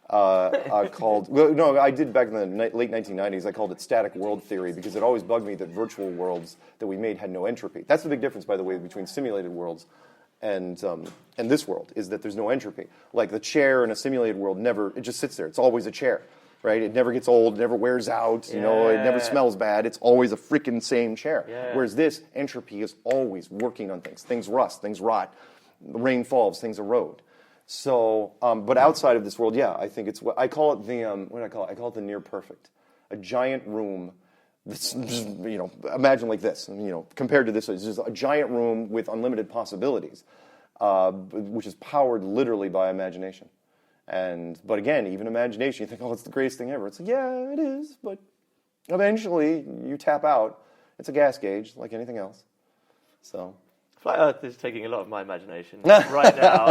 Called. Well, no, I did back in the late 1990s. I called it static world theory because it always bugged me that virtual worlds that we made had no entropy. That's the big difference, by the way, between simulated worlds and this world, is that there's no entropy. Like the chair in a simulated world it just sits there. It's always a chair. Right? It never gets old, it never wears out, it never smells bad. It's always a freaking same chair. Yeah. Whereas this, entropy is always working on things. Things rust, things rot, the rain falls, things erode. So, but outside of this world, I think it's what I call it I call it the near perfect. A giant room that's just, imagine like this, compared to this, it's just a giant room with unlimited possibilities, which is powered literally by imagination. But again, even imagination, you think, oh, it's the greatest thing ever. It's like, yeah, it is, but eventually you tap out. It's a gas gauge, like anything else. So, Flat Earth is taking a lot of my imagination right now.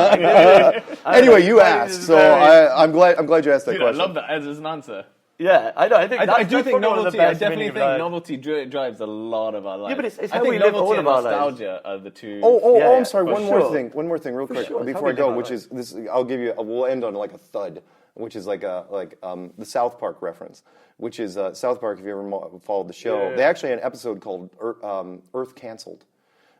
Anyway, you asked, so I'm glad you asked that Dude, question. I love that as an answer. Yeah, I know. I think novelty. I definitely think novelty drives a lot of our lives. Yeah, but it's how we live all of our lives. Nostalgia are the two. I'm sorry. One more thing, real quick before I go, which is this. I'll give you. We'll end on like a thud, which is like the South Park reference, which is South Park. If you ever followed the show, they actually had an episode called Earth Canceled,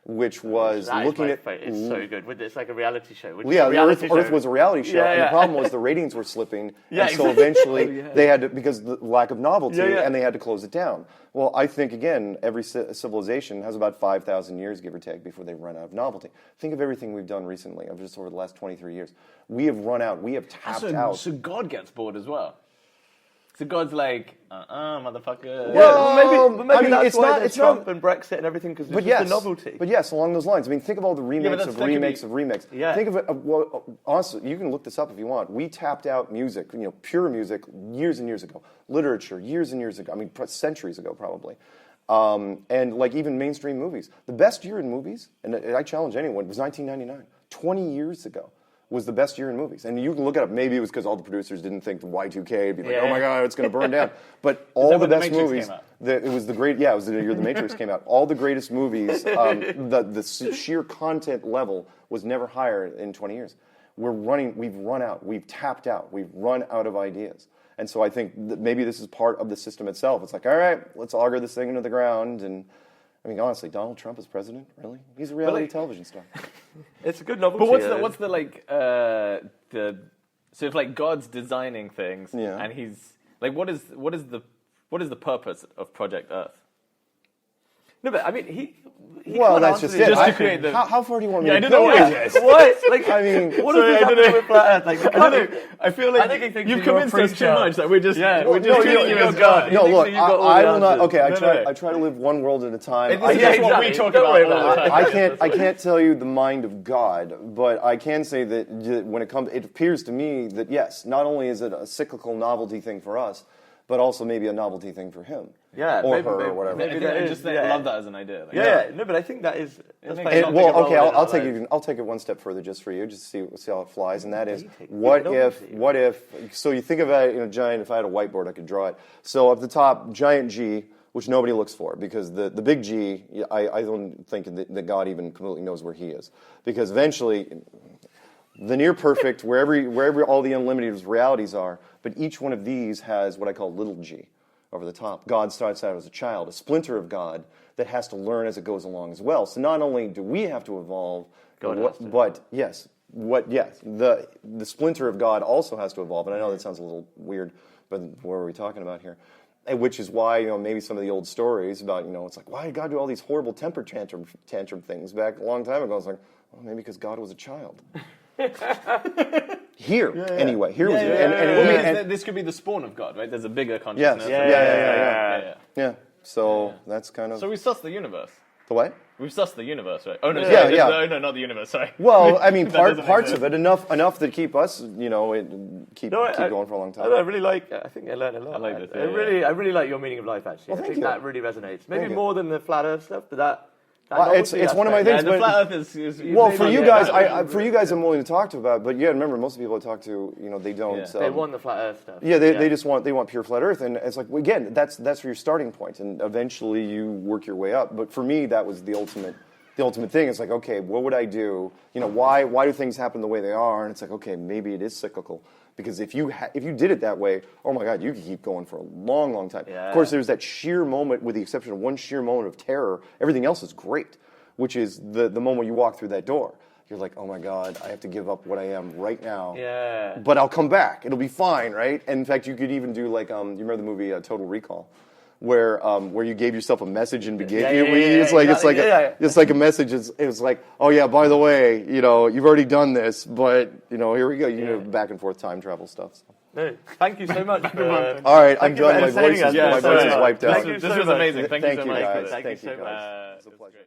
which was looking at. It's so good. It's like a reality show. Earth was a reality show, and the problem was the ratings were slipping, and so eventually they had to, because the lack of novelty, and they had to close it down. Well, I think, again, every civilization has about 5,000 years, give or take, before they run out of novelty. Think of everything we've done recently, just over the last 23 years. We have run out. We have tapped out. So God gets bored as well. So God's like, motherfucker. Well, maybe that's why there's Trump and Brexit and everything, because it's just the novelty. But yes, along those lines. I mean, think of all the remakes of remakes. Yeah. Think of it. Well, honestly, you can look this up if you want. We tapped out music, pure music, years and years ago. Literature, years and years ago. I mean, centuries ago, probably. And like even mainstream movies. The best year in movies, and I challenge anyone, was 1999. 20 years ago was the best year in movies. And you can look it up. Maybe it was because all the producers didn't think the Y2K would be like, oh my God, it's going to burn down. But all the best movies, it was the year The Matrix came out. All the greatest movies, the sheer content level was never higher in 20 years. We've run out, we've tapped out, we've run out of ideas. And so I think that maybe this is part of the system itself. It's like, all right, let's auger this thing into the ground. And I mean, honestly, Donald Trump is president? Really? He's a reality television star. It's a good novelty. But what's the so if like God's designing things and he's like, what is the purpose of Project Earth? No, but I mean, he well, that's just it. Just to create the... How far do you want me to go? What? Like, I mean, what does this have to do with flat Earth? Like, I feel like you've convinced us too much that we're just treating you as God. No, look, I will not. Okay, I try to live one world at a time. This is what we talk about all the time. I can't tell you the mind of God, but I can say that when it appears to me that yes, not only is it a cyclical novelty thing for us, but also maybe a novelty thing for him. Yeah, or her, or whatever. I love that as an idea. Like, no, but I think that is. I'll take it one step further just for you, just to see how it flies, and that is, what if? So you think about it in a giant. If I had a whiteboard, I could draw it. So at the top, giant G, which nobody looks for, because the big G, I don't think that God even completely knows where He is, because eventually, the near perfect, wherever all the unlimited realities are, but each one of these has what I call little G. Over the top. God starts out as a child, a splinter of God that has to learn as it goes along as well. So not only do we have to evolve, but the splinter of God also has to evolve. And I know that sounds a little weird, but what are we talking about here? And which is why maybe some of the old stories about it's like, why did God do all these horrible temper tantrum things back a long time ago? It's like, well, maybe because God was a child. Anyway, this could be the spawn of God, right? There's a bigger consciousness. Yeah. So that's kind of. So we suss the universe. The what? We've sussed the universe, right? Oh no, no, not the universe. Sorry. Well, I mean, parts of it enough that keep us, keep going for a long time. I really like. I think I learned a lot. I like this. I really like your meaning of life. Actually, I think that really resonates. Maybe more than the flat Earth stuff, but that. It's one of my things. The flat Earth is well, for you guys, I'm willing to talk to about. But remember, most of the people I talk to, they don't. They want the flat Earth stuff. Yeah, they just want pure flat Earth, and it's like again, that's your starting point, and eventually you work your way up. But for me, that was the ultimate thing. It's like, okay, what would I do? Why do things happen the way they are? And it's like, okay, maybe it is cyclical. Because if you did it that way, oh my God, you could keep going for a long, long time. Yeah. Of course, there's that sheer moment, with the exception of one sheer moment of terror. Everything else is great, which is the moment you walk through that door. You're like, oh my God, I have to give up what I am right now. Yeah. But I'll come back. It'll be fine, right? And in fact, you could even do like, you remember the movie Total Recall? Where you gave yourself a message and it's like a message. It's like, oh yeah, by the way, you've already done this, but here we go. Back and forth time travel stuff. So. No, thank you so much. All right, I'm done. My voice is wiped out. This was amazing. Thank you so much. Thank you, guys. Thank you so much. It was a pleasure.